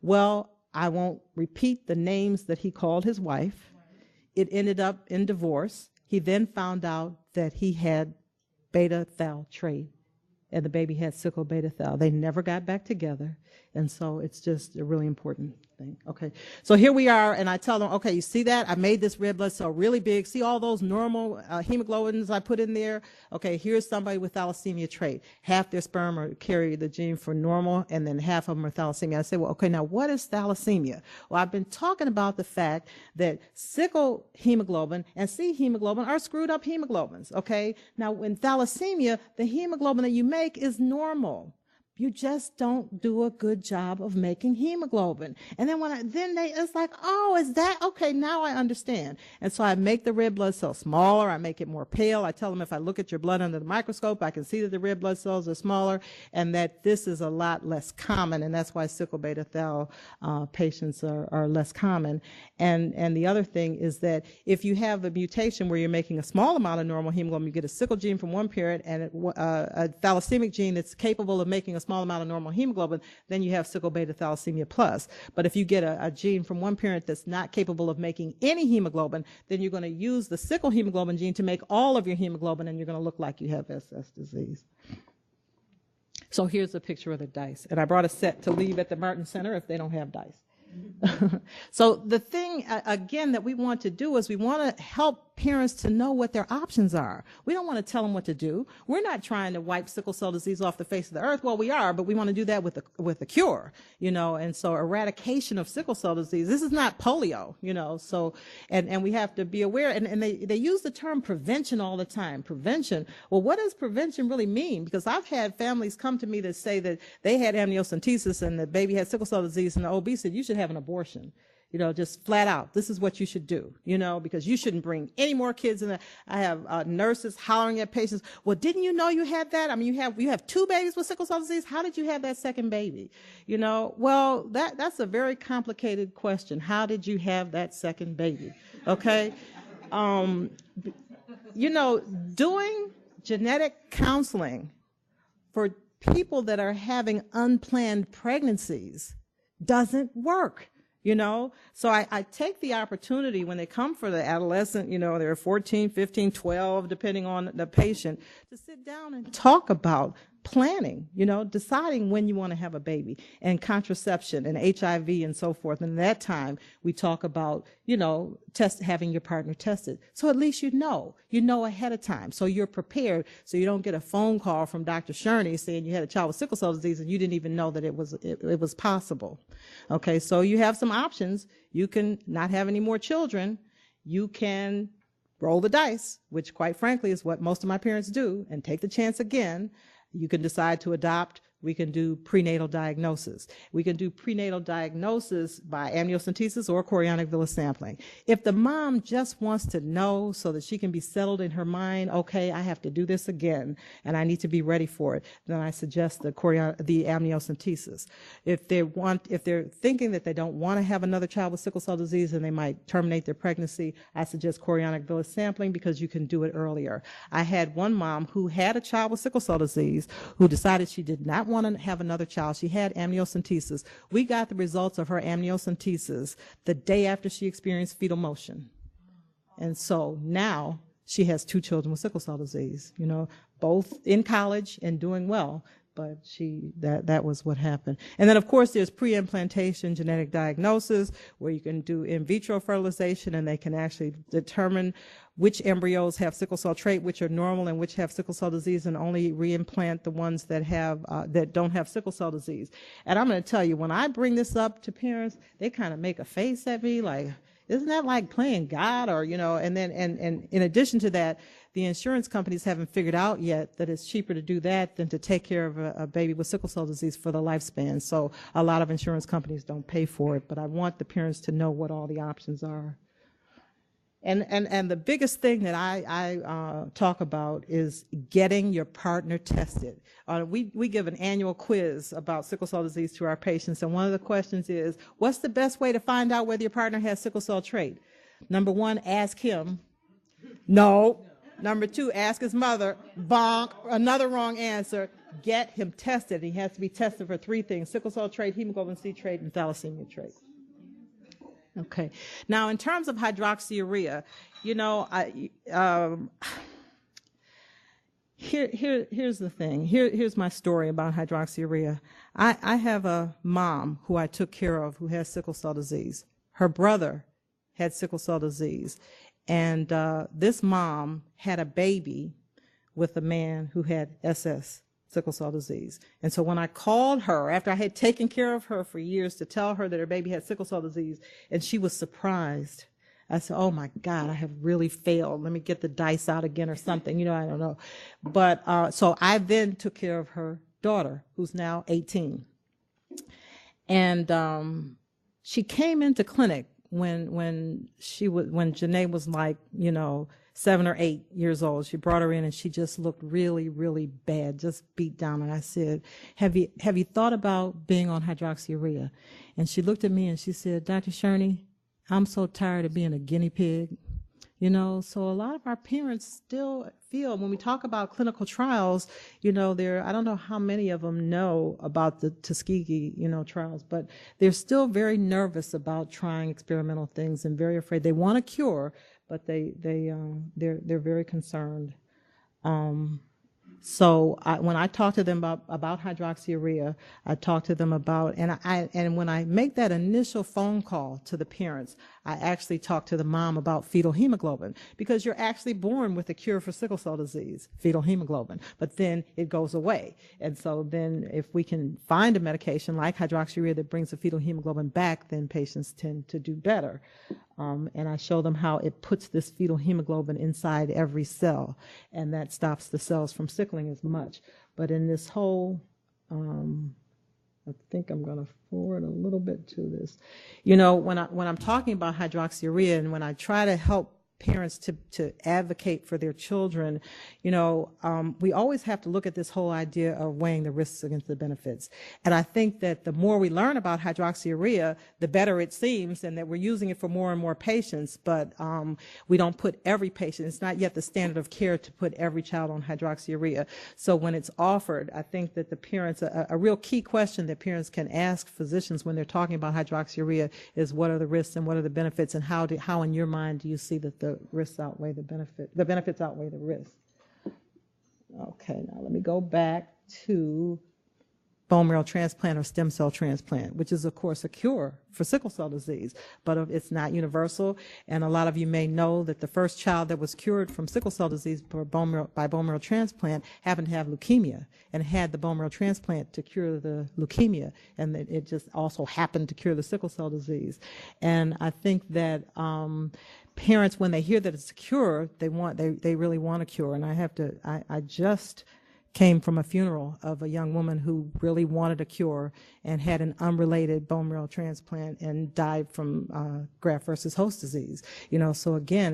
Well, I won't repeat the names that he called his wife. It ended up in divorce. He then found out that he had beta thal trait, and the baby had sickle beta thal. They never got back together, and so it's just a really important thing. Okay, so here we are, and I tell them, okay, you see that? I made this red blood cell really big. See all those normal hemoglobins I put in there? Okay, here's somebody with thalassemia trait. Half their sperm are carry the gene for normal, and then half of them are thalassemia. I say, well, okay, now what is thalassemia? Well, I've been talking about the fact that sickle hemoglobin and C hemoglobin are screwed up hemoglobins, okay? Now, in thalassemia, the hemoglobin that you make is normal. You just don't do a good job of making hemoglobin. And then it's like, oh, is that, okay, now I understand. And so I make the red blood cell smaller. I make it more pale. I tell them if I look at your blood under the microscope, I can see that the red blood cells are smaller and that this is a lot less common. And that's why sickle beta thal patients are less common. And the other thing is that if you have a mutation where you're making a small amount of normal hemoglobin, you get a sickle gene from one parent and a thalassemic gene that's capable of making a small amount of normal hemoglobin, then you have sickle beta thalassemia plus. But if you get a gene from one parent that's not capable of making any hemoglobin, then you're going to use the sickle hemoglobin gene to make all of your hemoglobin, and you're going to look like you have SS disease. So here's a picture of the dice. And I brought a set to leave at the Martin Center if they don't have dice. So the thing, again, that we want to do is we want to help parents to know what their options are. We don't want to tell them what to do. We're not trying to wipe sickle cell disease off the face of the earth. Well, we are, but we want to do that with a cure, and so eradication of sickle cell disease. This is not polio, so, and we have to be aware, and they use the term prevention all the time. Prevention. Well, what does prevention really mean? Because I've had families come to me that say that they had amniocentesis and the baby had sickle cell disease, and the OB said, you should have an abortion. Just flat out, this is what you should do, because you shouldn't bring any more kids in. I have nurses hollering at patients. Well, didn't you know you had that? I mean, you have 2 babies with sickle cell disease. How did you have that second baby? Well, that's a very complicated question. How did you have that second baby? Okay. Doing genetic counseling for people that are having unplanned pregnancies doesn't work. So I take the opportunity when they come for the adolescent, they're 14, 15, 12, depending on the patient, to sit down and talk about planning, deciding when you want to have a baby, and contraception and HIV and so forth. And at that time, we talk about, having your partner tested. So at least you know ahead of time. So you're prepared. So you don't get a phone call from Dr. Shurni saying you had a child with sickle cell disease and you didn't even know that it was possible. Okay, so you have some options. You can not have any more children. You can roll the dice, which quite frankly is what most of my parents do, and take the chance again. You can decide to adopt. We can do prenatal diagnosis. We can do prenatal diagnosis by amniocentesis or chorionic villus sampling. If the mom just wants to know so that she can be settled in her mind, okay, I have to do this again and I need to be ready for it, then I suggest the amniocentesis. If they're thinking that they don't want to have another child with sickle cell disease and they might terminate their pregnancy, I suggest chorionic villus sampling because you can do it earlier. I had one mom who had a child with sickle cell disease who decided she did not want to have another child. She had amniocentesis. We got the results of her amniocentesis the day after she experienced fetal motion. And so now she has 2 children with sickle cell disease, both in college and doing well. But that was what happened. And then, of course, there's pre-implantation genetic diagnosis where you can do in vitro fertilization and they can actually determine which embryos have sickle cell trait, which are normal, and which have sickle cell disease, and only reimplant the ones that don't have sickle cell disease. And I'm going to tell you, when I bring this up to parents, they kind of make a face at me like, isn't that like playing God? Or, and then in addition to that, the insurance companies haven't figured out yet that it's cheaper to do that than to take care of a baby with sickle cell disease for the lifespan. So a lot of insurance companies don't pay for it, but I want the parents to know what all the options are. And the biggest thing that I talk about is getting your partner tested. We give an annual quiz about sickle cell disease to our patients, and one of the questions is, what's the best way to find out whether your partner has sickle cell trait? Number 1, ask him. No. Number 2, ask his mother. Bonk. Another wrong answer. Get him tested. He has to be tested for 3 things: sickle cell trait, hemoglobin C trait, and thalassemia trait. Okay. Now, in terms of hydroxyurea, here's the thing. Here's my story about hydroxyurea. I have a mom who I took care of who has sickle cell disease. Her brother had sickle cell disease. And this mom had a baby with a man who had SS, sickle cell disease. And so when I called her, after I had taken care of her for years, to tell her that her baby had sickle cell disease, and she was surprised, I said, oh my God, I have really failed. Let me get the dice out again or something. I don't know. But so I then took care of her daughter, who's now 18. And she came into clinic when Janae was like, 7 or 8 years old. She brought her in and she just looked really, really bad, just beat down. And I said, have you thought about being on hydroxyurea? And she looked at me and she said, Dr. Shurni, I'm so tired of being a guinea pig. So a lot of our parents still feel, when we talk about clinical trials, I don't know how many of them know about the Tuskegee, trials, but they're still very nervous about trying experimental things and very afraid. They want a cure, but they're very concerned. So when I talk to them about hydroxyurea, I talk to them about, and when I make that initial phone call to the parents, I actually talked to the mom about fetal hemoglobin, because you're actually born with a cure for sickle cell disease, fetal hemoglobin, but then it goes away. And so then if we can find a medication like hydroxyurea that brings the fetal hemoglobin back, then patients tend to do better. And I show them how it puts this fetal hemoglobin inside every cell, and that stops the cells from sickling as much. But in this whole, I think I'm going to forward a little bit to this. You know, when I'm talking about hydroxyurea, and when I try to help parents to advocate for their children, you know, we always have to look at this whole idea of weighing the risks against the benefits. And I think that the more we learn about hydroxyurea, the better it seems, and that we're using it for more and more patients, but we don't put every patient, it's not yet the standard of care to put every child on hydroxyurea. So when it's offered, I think that the parents, a real key question that parents can ask physicians when they're talking about hydroxyurea is, what are the risks and what are the benefits, and how in your mind do you see that the risks outweigh the benefits outweigh the risks. Okay, now let me go back to bone marrow transplant or stem cell transplant, which is, of course, a cure for sickle cell disease, but it's not universal. And a lot of you may know that the first child that was cured from sickle cell disease by bone marrow transplant happened to have leukemia, and had the bone marrow transplant to cure the leukemia, and it just also happened to cure the sickle cell disease. And I think that parents, when they hear that it's a cure, they really want a cure. And I just came from a funeral of a young woman who really wanted a cure and had an unrelated bone marrow transplant and died from graft versus host disease. You know, so again,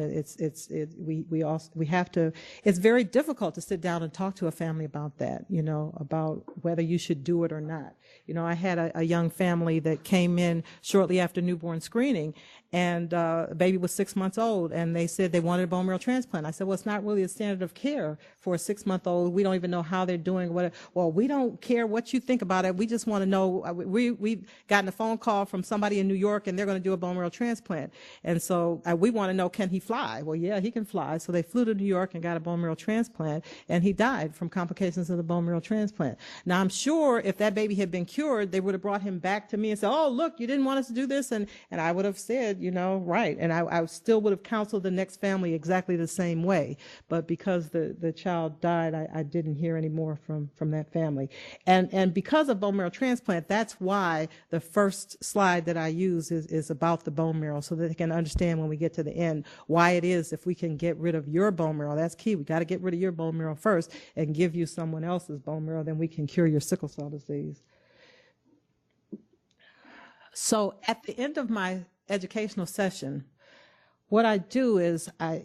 we have to. It's very difficult to sit down and talk to a family about that. You know, about whether you should do it or not. You know, I had a young family that came in shortly after newborn screening, and the baby was 6 months old, and they said they wanted a bone marrow transplant. I said, well, it's not really a standard of care for a 6-month-old. We don't even know how they're doing. Well, we don't care what you think about it. We just want to know. We've gotten a phone call from somebody in New York, and they're going to do a bone marrow transplant. And so we want to know, can he fly? Well, yeah, he can fly. So they flew to New York and got a bone marrow transplant, and he died from complications of the bone marrow transplant. Now, I'm sure if that baby had been cured, they would have brought him back to me and said, oh, look, you didn't want us to do this. And I would have said, you know, right. And I still would have counseled the next family exactly the same way. But because the child died, I didn't hear any more from that family. And because of bone marrow transplant, that's why the first slide that I use is about the bone marrow, so that they can understand when we get to the end why it is, if we can get rid of your bone marrow, that's key. We got to get rid of your bone marrow first and give you someone else's bone marrow, then we can cure your sickle cell disease. So at the end of my educational session, what I do is I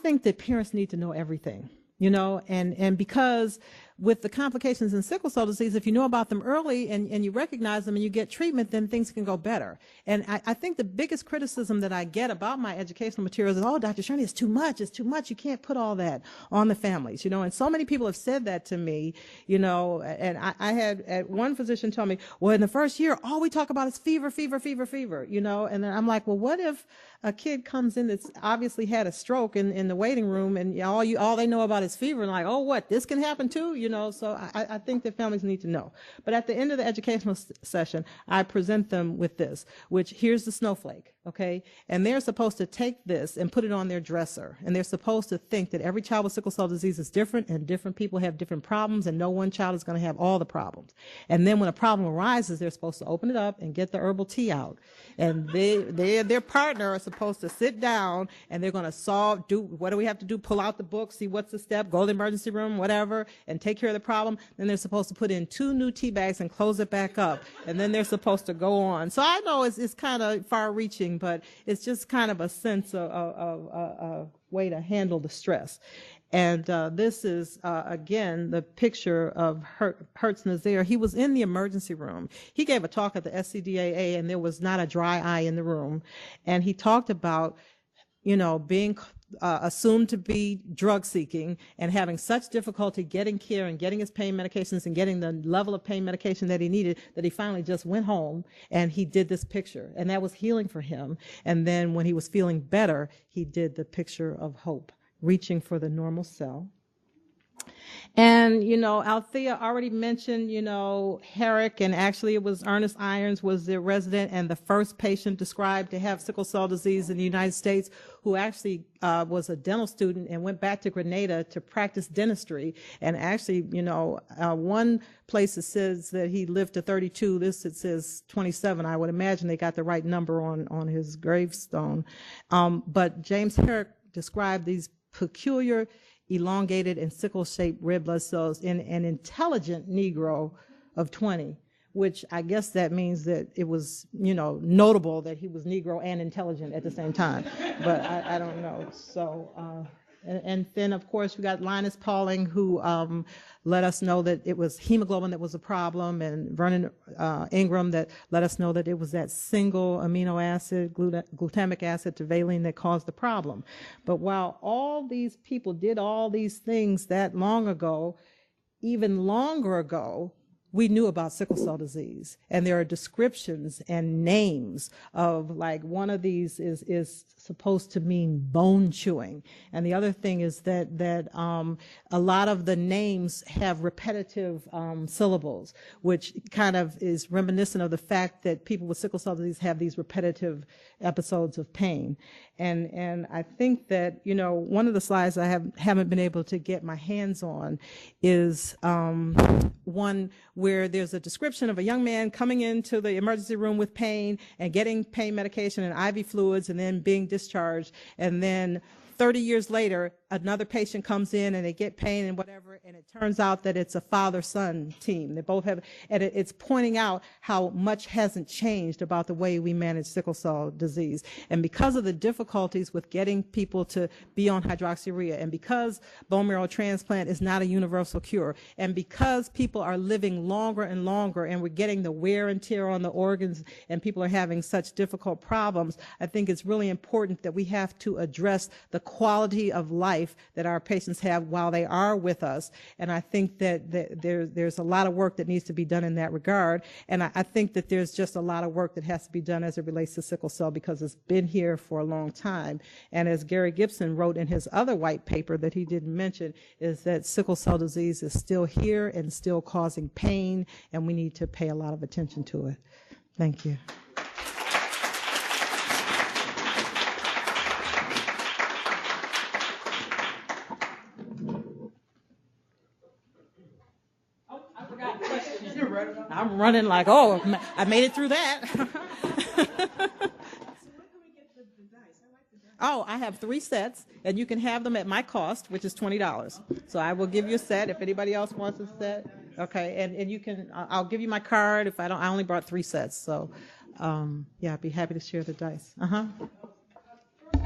think that parents need to know everything, you know, and because with the complications in sickle cell disease, if you know about them early and you recognize them and you get treatment, then things can go better. And I think the biggest criticism that I get about my educational materials is, oh, Dr. Shurni, it's too much. You can't put all that on the families, you know, and so many people have said that to me, you know, and I had one physician tell me, well, in the first year, all we talk about is fever, you know, and then I'm like, well, what if a kid comes in that's obviously had a stroke in the waiting room, and all they know about is fever, and like, oh, what, this can happen too? You know, so I think that families need to know. But at the end of the educational session, I present them with this, which here's the snowflake, okay? And they're supposed to take this and put it on their dresser. And they're supposed to think that every child with sickle cell disease is different, and different people have different problems, and no one child is going to have all the problems. And then when a problem arises, they're supposed to open it up and get the herbal tea out. And their partner are supposed to sit down, and they're going to what do we have to do? Pull out the book, see what's the step, go to the emergency room, whatever, and take care of the problem. Then they're supposed to put in 2 new tea bags and close it back up. And then they're supposed to go on. So I know it's kind of far reaching, but it's just kind of a sense of a way to handle the stress. And this is, again, the picture of Hertz Nazir. He was in the emergency room. He gave a talk at the SCDAA, and there was not a dry eye in the room. And he talked about, you know, being assumed to be drug seeking and having such difficulty getting care and getting his pain medications and getting the level of pain medication that he needed, that he finally just went home and he did this picture, and that was healing for him. And then when he was feeling better, he did the picture of hope, reaching for the normal cell. And, you know, Althea already mentioned, you know, Herrick, and actually it was Ernest Irons was the resident and the first patient described to have sickle cell disease in the United States, who actually was a dental student and went back to Grenada to practice dentistry. And actually, you know, one place it says that he lived to 32. This, it says 27. I would imagine they got the right number on his gravestone. But James Herrick described these peculiar elongated and sickle-shaped red blood cells in an intelligent Negro of 20, which I guess that means that it was, you know, notable that he was Negro and intelligent at the same time. But I don't know. So, and then, of course, we got Linus Pauling, who let us know that it was hemoglobin that was a problem, and Vernon Ingram that let us know that it was that single amino acid, glutamic acid to valine, that caused the problem. But while all these people did all these things that long ago, even longer ago, we knew about sickle cell disease, and there are descriptions and names of, like, one of these is supposed to mean bone chewing, and the other thing is that a lot of the names have repetitive syllables, which kind of is reminiscent of the fact that people with sickle cell disease have these repetitive episodes of pain. And I think that, you know, one of the slides I haven't been able to get my hands on is one where there's a description of a young man coming into the emergency room with pain and getting pain medication and IV fluids and then being discharged, and then 30 years later, another patient comes in and they get pain and whatever, and it turns out that it's a father-son team. They both have, and it's pointing out how much hasn't changed about the way we manage sickle cell disease. And because of the difficulties with getting people to be on hydroxyurea, and because bone marrow transplant is not a universal cure, and because people are living longer and longer, and we're getting the wear and tear on the organs, and people are having such difficult problems, I think it's really important that we have to address the quality of life that our patients have while they are with us. And I think that there's a lot of work that needs to be done in that regard. And I think that there's just a lot of work that has to be done as it relates to sickle cell, because it's been here for a long time. And as Gary Gibson wrote in his other white paper that he didn't mention, is that sickle cell disease is still here and still causing pain, and we need to pay a lot of attention to it. Thank you. I'm running like, oh, I made it through that. Oh, I have 3 sets, and you can have them at my cost, which is $20. So I will give you a set if anybody else wants a set. Okay, and you can, I'll give you my card if I only brought 3 sets. So, yeah, I'd be happy to share the dice. First of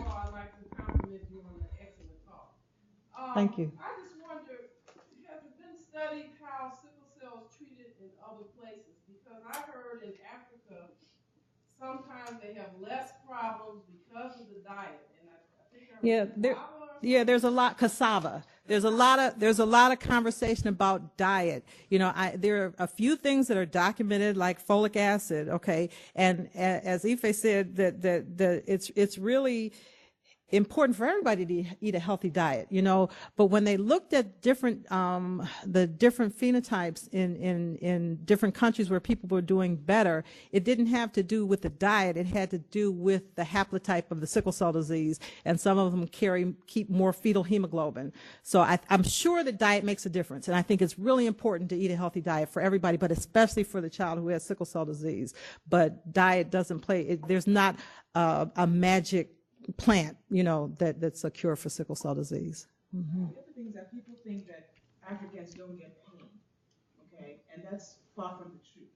all, I'd like to compliment you on the excellent talk. Thank you. I just wonder, has it been studied how sickle cell is treated in other places? Because I heard in Africa, sometimes they have less problems because of the diet. And I think there's a lot cassava. There's a lot of conversation about diet. You know, there are a few things that are documented, like folic acid. Okay, and as Ife said, that it's really important for everybody to eat a healthy diet, you know. But when they looked at the different phenotypes in different countries where people were doing better, it didn't have to do with the diet. It had to do with the haplotype of the sickle cell disease, and some of them keep more fetal hemoglobin. So I'm sure that diet makes a difference, and I think it's really important to eat a healthy diet for everybody, but especially for the child who has sickle cell disease. But diet doesn't play. There's not a magic plant, you know, that's a cure for sickle cell disease. The other thing is that people think that Africans don't get pain, okay, and that's far from the truth.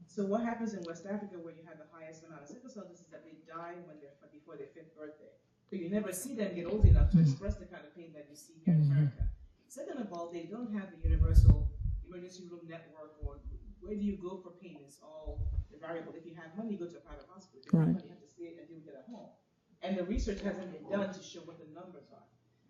So what happens in West Africa, where you have the highest amount of sickle cell disease, is that they die before their 5th birthday. So you never see them get old enough to express the kind of pain that you see here in America. Second of all, they don't have the universal emergency room network, or where do you go for pain? It's all variable. If you have money, you go to a private hospital. If you have money, you have to stay and deal with it at home. And the research hasn't been done to show what the numbers are.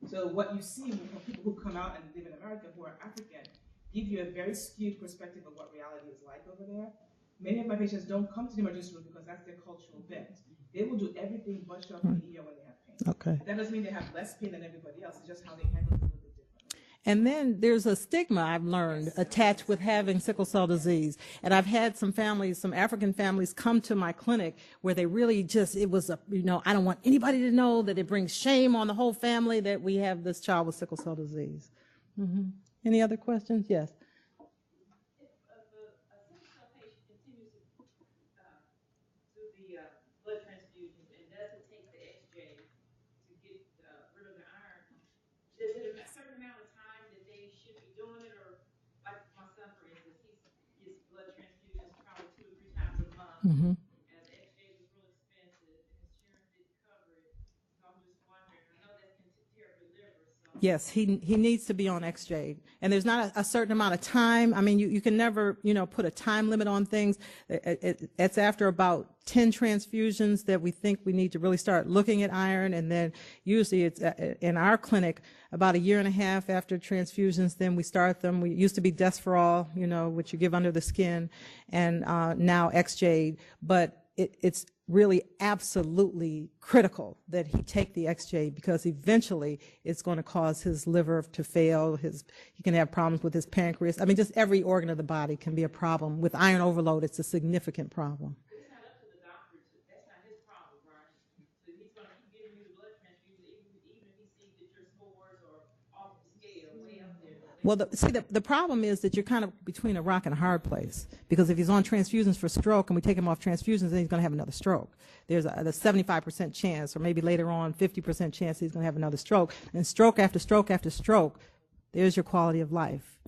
So what you see when people who come out and live in America who are African give you a very skewed perspective of what reality is like over there. Many of my patients don't come to the emergency room because that's their cultural bent. They will do everything but show up in the ER when they have pain. Okay. That doesn't mean they have less pain than everybody else. It's just how they handle it a little bit differently. And then there's a stigma I've learned attached with having sickle cell disease. And I've had some families, some African families come to my clinic where they really just, it was I don't want anybody to know that it brings shame on the whole family that we have this child with sickle cell disease. Any other questions? Yes. Blood transfusions and doesn't take the XJ to get rid of the iron, is it a certain amount of time that they should be doing it, or like my son, for instance, he gets blood transfusions probably 2 or 3 times a month, and the XJ was real expensive, and insurance didn't cover it, so I'm just wondering, I know that can tear up your liver, so. Yes, he needs to be on XJ. And there's not a certain amount of time. I mean, you can never, put a time limit on things. It's after about 10 transfusions that we think we need to really start looking at iron. And then usually it's in our clinic about 1.5 years after transfusions, then we start them. We used to be Desferal, which you give under the skin, and now XJ. But it's really absolutely critical that he take the XJ, because eventually it's going to cause his liver to fail. He can have problems with his pancreas. I mean, just every organ of the body can be a problem. With iron overload, it's a significant problem. It's not up to the doctor. That's not his problem, right? So he's going to keep giving you the blood transfusion even if he sees that your scores are off the scale, way up there. Well, the problem is that you're kind of between a rock and a hard place, because if he's on transfusions for stroke and we take him off transfusions, then he's going to have another stroke. There's a 75% chance, or maybe later on 50% chance he's going to have another stroke. And stroke after stroke after stroke, there's your quality of life,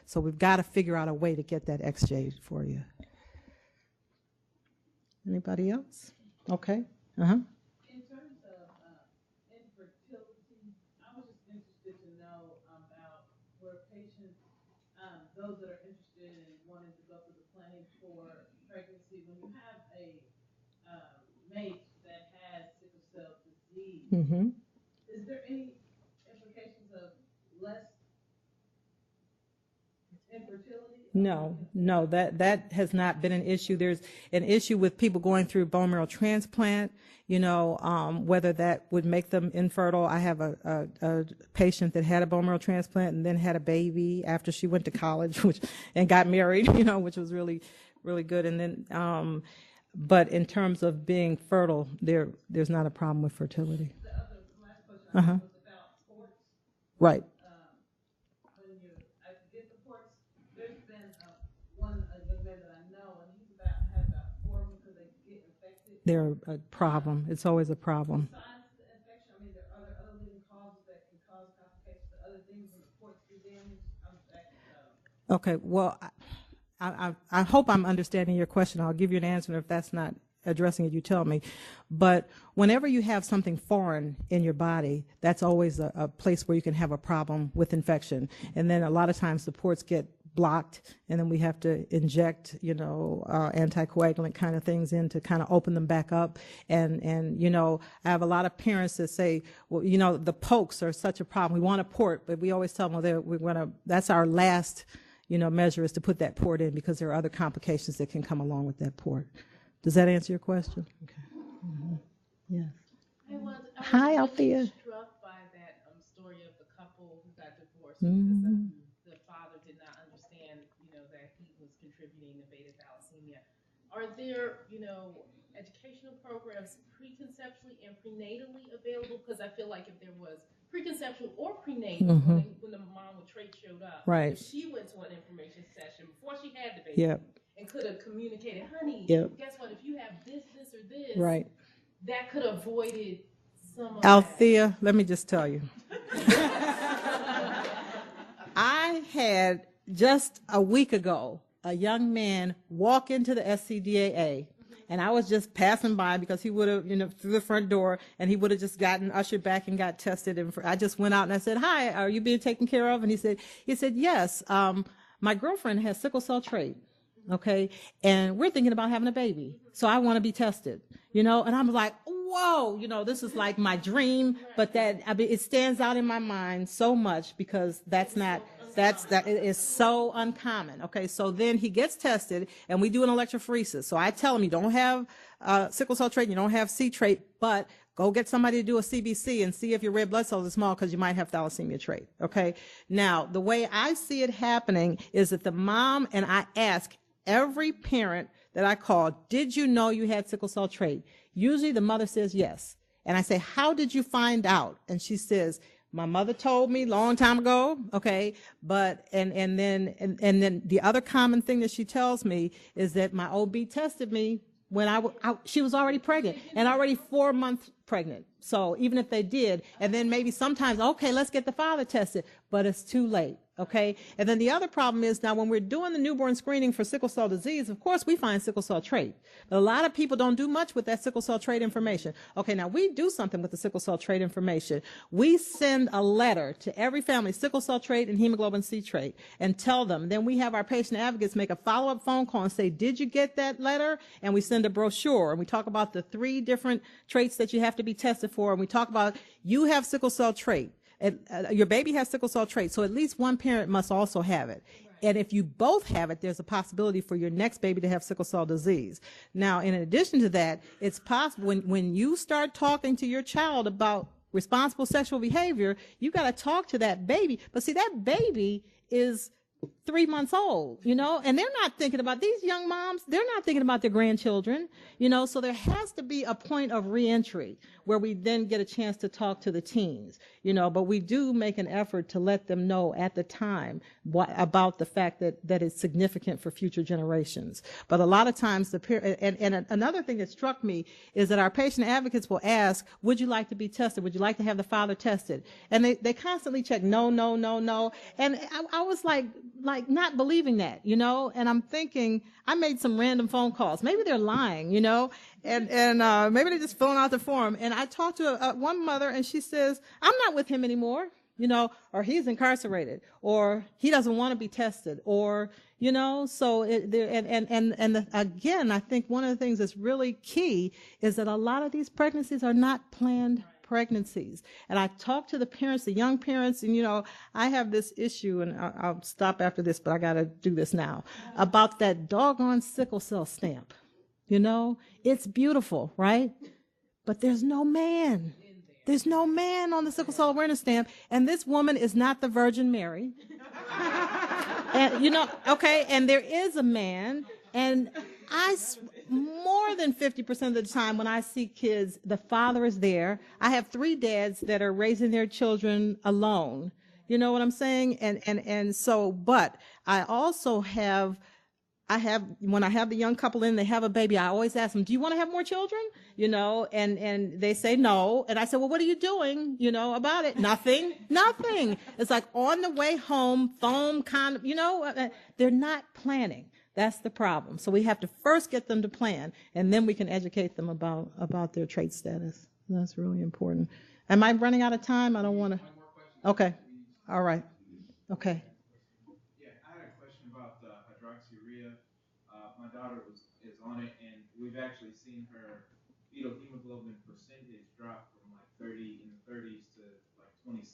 So we've got to figure out a way to get that XJ for you. Anybody else? Okay. In terms of infertility, I was just interested to know about where patients, those that are interested in wanting to go through the planning for pregnancy, when you have a mate that has sickle cell disease, is there any implications of less infertility? No, that has not been an issue. There's an issue with people going through bone marrow transplant, whether that would make them infertile. I have a patient that had a bone marrow transplant and then had a baby after she went to college, and got married, which was really, really good. And then, but in terms of being fertile, there's not a problem with fertility. The last question I had was about ports. Right. When you get the ports, there's been one young man that I know, and he's had about 4 of them because they get infected. They're a problem. It's always a problem. Besides the infection, I mean, are there other leading causes that can cause complications to other things when the ports get damaged? Okay, well, I hope I'm understanding your question. I'll give you an answer, and if that's not addressing it, you tell me. But whenever you have something foreign in your body, that's always a place where you can have a problem with infection. And then a lot of times the ports get blocked, and then we have to inject, anticoagulant kind of things in to kind of open them back up. And I have a lot of parents that say, well, the pokes are such a problem. We want a port, but we always tell them, that's our last measure, is to put that port in, because there are other complications that can come along with that port. Does that answer your question? Okay. Yes. Hi, Althea. I was struck by that story of the couple who got divorced because the father did not understand, that he was contributing to beta thalassemia. Are there, educational programs preconceptually and prenatally available? Because I feel like if there was preconceptual or prenatal, when the mom with trait showed up, right, if she went to an information session before she had the baby, and could have communicated, honey, guess what? If you have this, or this, right, that could have avoided some of Althea, that. let me just tell you. I had just a week ago a young man walk into the SCDAA, and I was just passing by because he would have, through the front door, and he would have just gotten ushered back and got tested. And I just went out and I said, "Hi, are you being taken care of?" And he said, "Yes, my girlfriend has sickle cell trait, okay, and we're thinking about having a baby, so I want to be tested, And I'm like, whoa, this is like my dream, but it stands out in my mind so much because that's not That it is so uncommon. Okay, so then he gets tested, and we do an electrophoresis. So I tell him, you don't have sickle cell trait, you don't have C trait, but go get somebody to do a CBC and see if your red blood cells are small, because you might have thalassemia trait. Okay, now the way I see it happening is that the mom, and I ask every parent that I call, did you know you had sickle cell trait? Usually the mother says yes. And I say, how did you find out? And she says, my mother told me long time ago, okay, but and then the other common thing that she tells me is that my OB tested me when she was already pregnant and already 4 months pregnant. So even if they did, and then maybe sometimes, okay, let's get the father tested, but it's too late. Okay. And then the other problem is now when we're doing the newborn screening for sickle cell disease, of course we find sickle cell trait. But a lot of people don't do much with that sickle cell trait information. Okay. Now we do something with the sickle cell trait information. We send a letter to every family, sickle cell trait and hemoglobin C trait, and tell them. Then we have our patient advocates make a follow-up phone call and say, did you get that letter? And we send a brochure, and we talk about the 3 different traits that you have to be tested for. And we talk about, you have sickle cell trait. Your baby has sickle cell trait, so at least one parent must also have it. And if you both have it, there's a possibility for your next baby to have sickle cell disease. Now, in addition to that, it's possible when you start talking to your child about responsible sexual behavior, you got to talk to that baby. But see, that baby is 3 months old, and they're not thinking about, these young moms, they're not thinking about their grandchildren, so there has to be a point of reentry where we then get a chance to talk to the teens, but we do make an effort to let them know at the time about the fact that it's significant for future generations. But a lot of times and another thing that struck me is that our patient advocates will ask, would you like to be tested? Would you like to have the father tested? And they constantly check no. And I was like not believing that, and I'm thinking, I made some random phone calls. Maybe they're lying, and maybe they're just filling out the form. And I talked to one mother, and she says, I'm not with him anymore, or he's incarcerated, or he doesn't want to be tested, or, so again, I think one of the things that's really key is that a lot of these pregnancies are not planned pregnancies. And I talk to the parents, the young parents, and I have this issue, and I'll stop after this, but I got to do this now, about that doggone sickle cell stamp. It's beautiful, right? But there's no man. There's no man on the sickle cell awareness stamp, and this woman is not the Virgin Mary. And okay, and there is a man, and more than 50% of the time when I see kids, the father is there. I have 3 dads that are raising their children alone. You know what I'm saying? And so, but I also have, when I have the young couple in, they have a baby, I always ask them, do you want to have more children? And they say no. And I say, well, what are you doing, about it? Nothing. It's like on the way home, foam, condom, they're not planning. That's the problem. So we have to first get them to plan, and then we can educate them about their trait status. That's really important. Am I running out of time? I don't want to. Okay. All right. Okay. Yeah, I had a question about the hydroxyurea. My daughter is on it, and we've actually seen her fetal hemoglobin percentage drop from like 30 in the 30s to like 27%.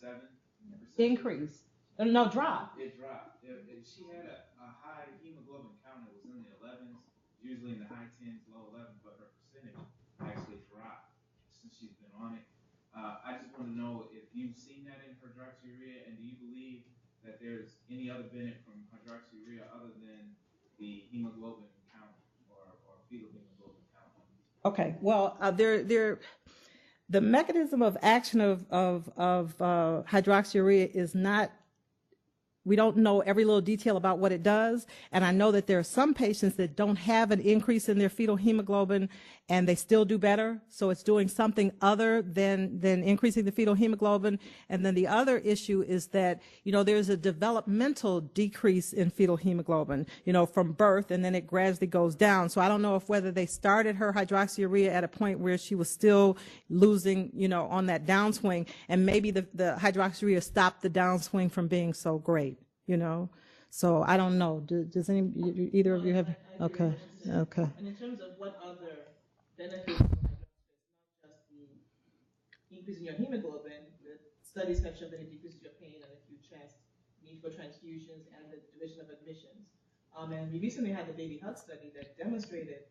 Increase. No, drop. It dropped. She had a high hemoglobin count. It was in the 11s, usually in the high 10s, low 11s, but her percentage actually dropped since she's been on it. I just want to know if you've seen that in hydroxyurea, and do you believe that there's any other benefit from hydroxyurea other than the hemoglobin count or fetal hemoglobin count? Okay. Well, the mechanism of action of hydroxyurea is not. We don't know every little detail about what it does. And I know that there are some patients that don't have an increase in their fetal hemoglobin and they still do better. So it's doing something other than increasing the fetal hemoglobin. And then the other issue is that, there's a developmental decrease in fetal hemoglobin, from birth, and then it gradually goes down. So I don't know whether they started her hydroxyurea at a point where she was still losing, on that downswing, and maybe the hydroxyurea stopped the downswing from being so great. So I don't know. Does either of you have? Okay. And in terms of what other benefits from hydroxyurea, not just the increase in your hemoglobin, the studies have shown that it decreases your pain and acute chest, knee need for transfusions, and the division of admissions. And we recently had the baby health study that demonstrated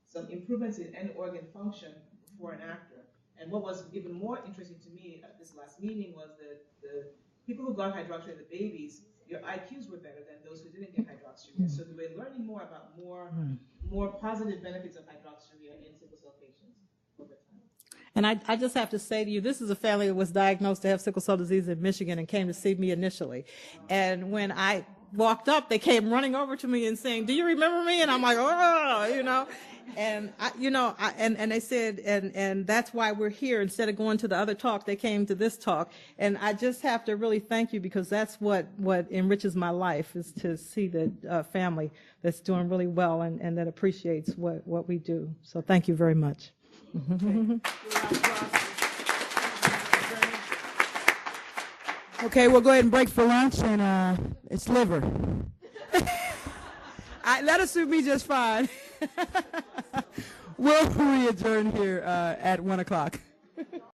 some improvements in end organ function before and after. And what was even more interesting to me at this last meeting was that the people who got hydroxyurea, the babies, your IQs were better than those who didn't get hydroxyurea. So we're learning more about more positive benefits of hydroxyurea in sickle cell patients over time. And I just have to say to you, this is a family that was diagnosed to have sickle cell disease in Michigan and came to see me initially. And when I walked up, they came running over to me and saying, "Do you remember me?" And I'm like, "Oh," you know. And and they said, and that's why we're here. Instead of going to the other talk, they came to this talk. And I just have to really thank you, because that's what enriches my life, is to see the family that's doing really well and that appreciates what we do. So thank you very much. Okay, we'll go ahead and break for lunch, and it's liver. That'll suit me just fine. We'll re-adjourn here at 1 o'clock.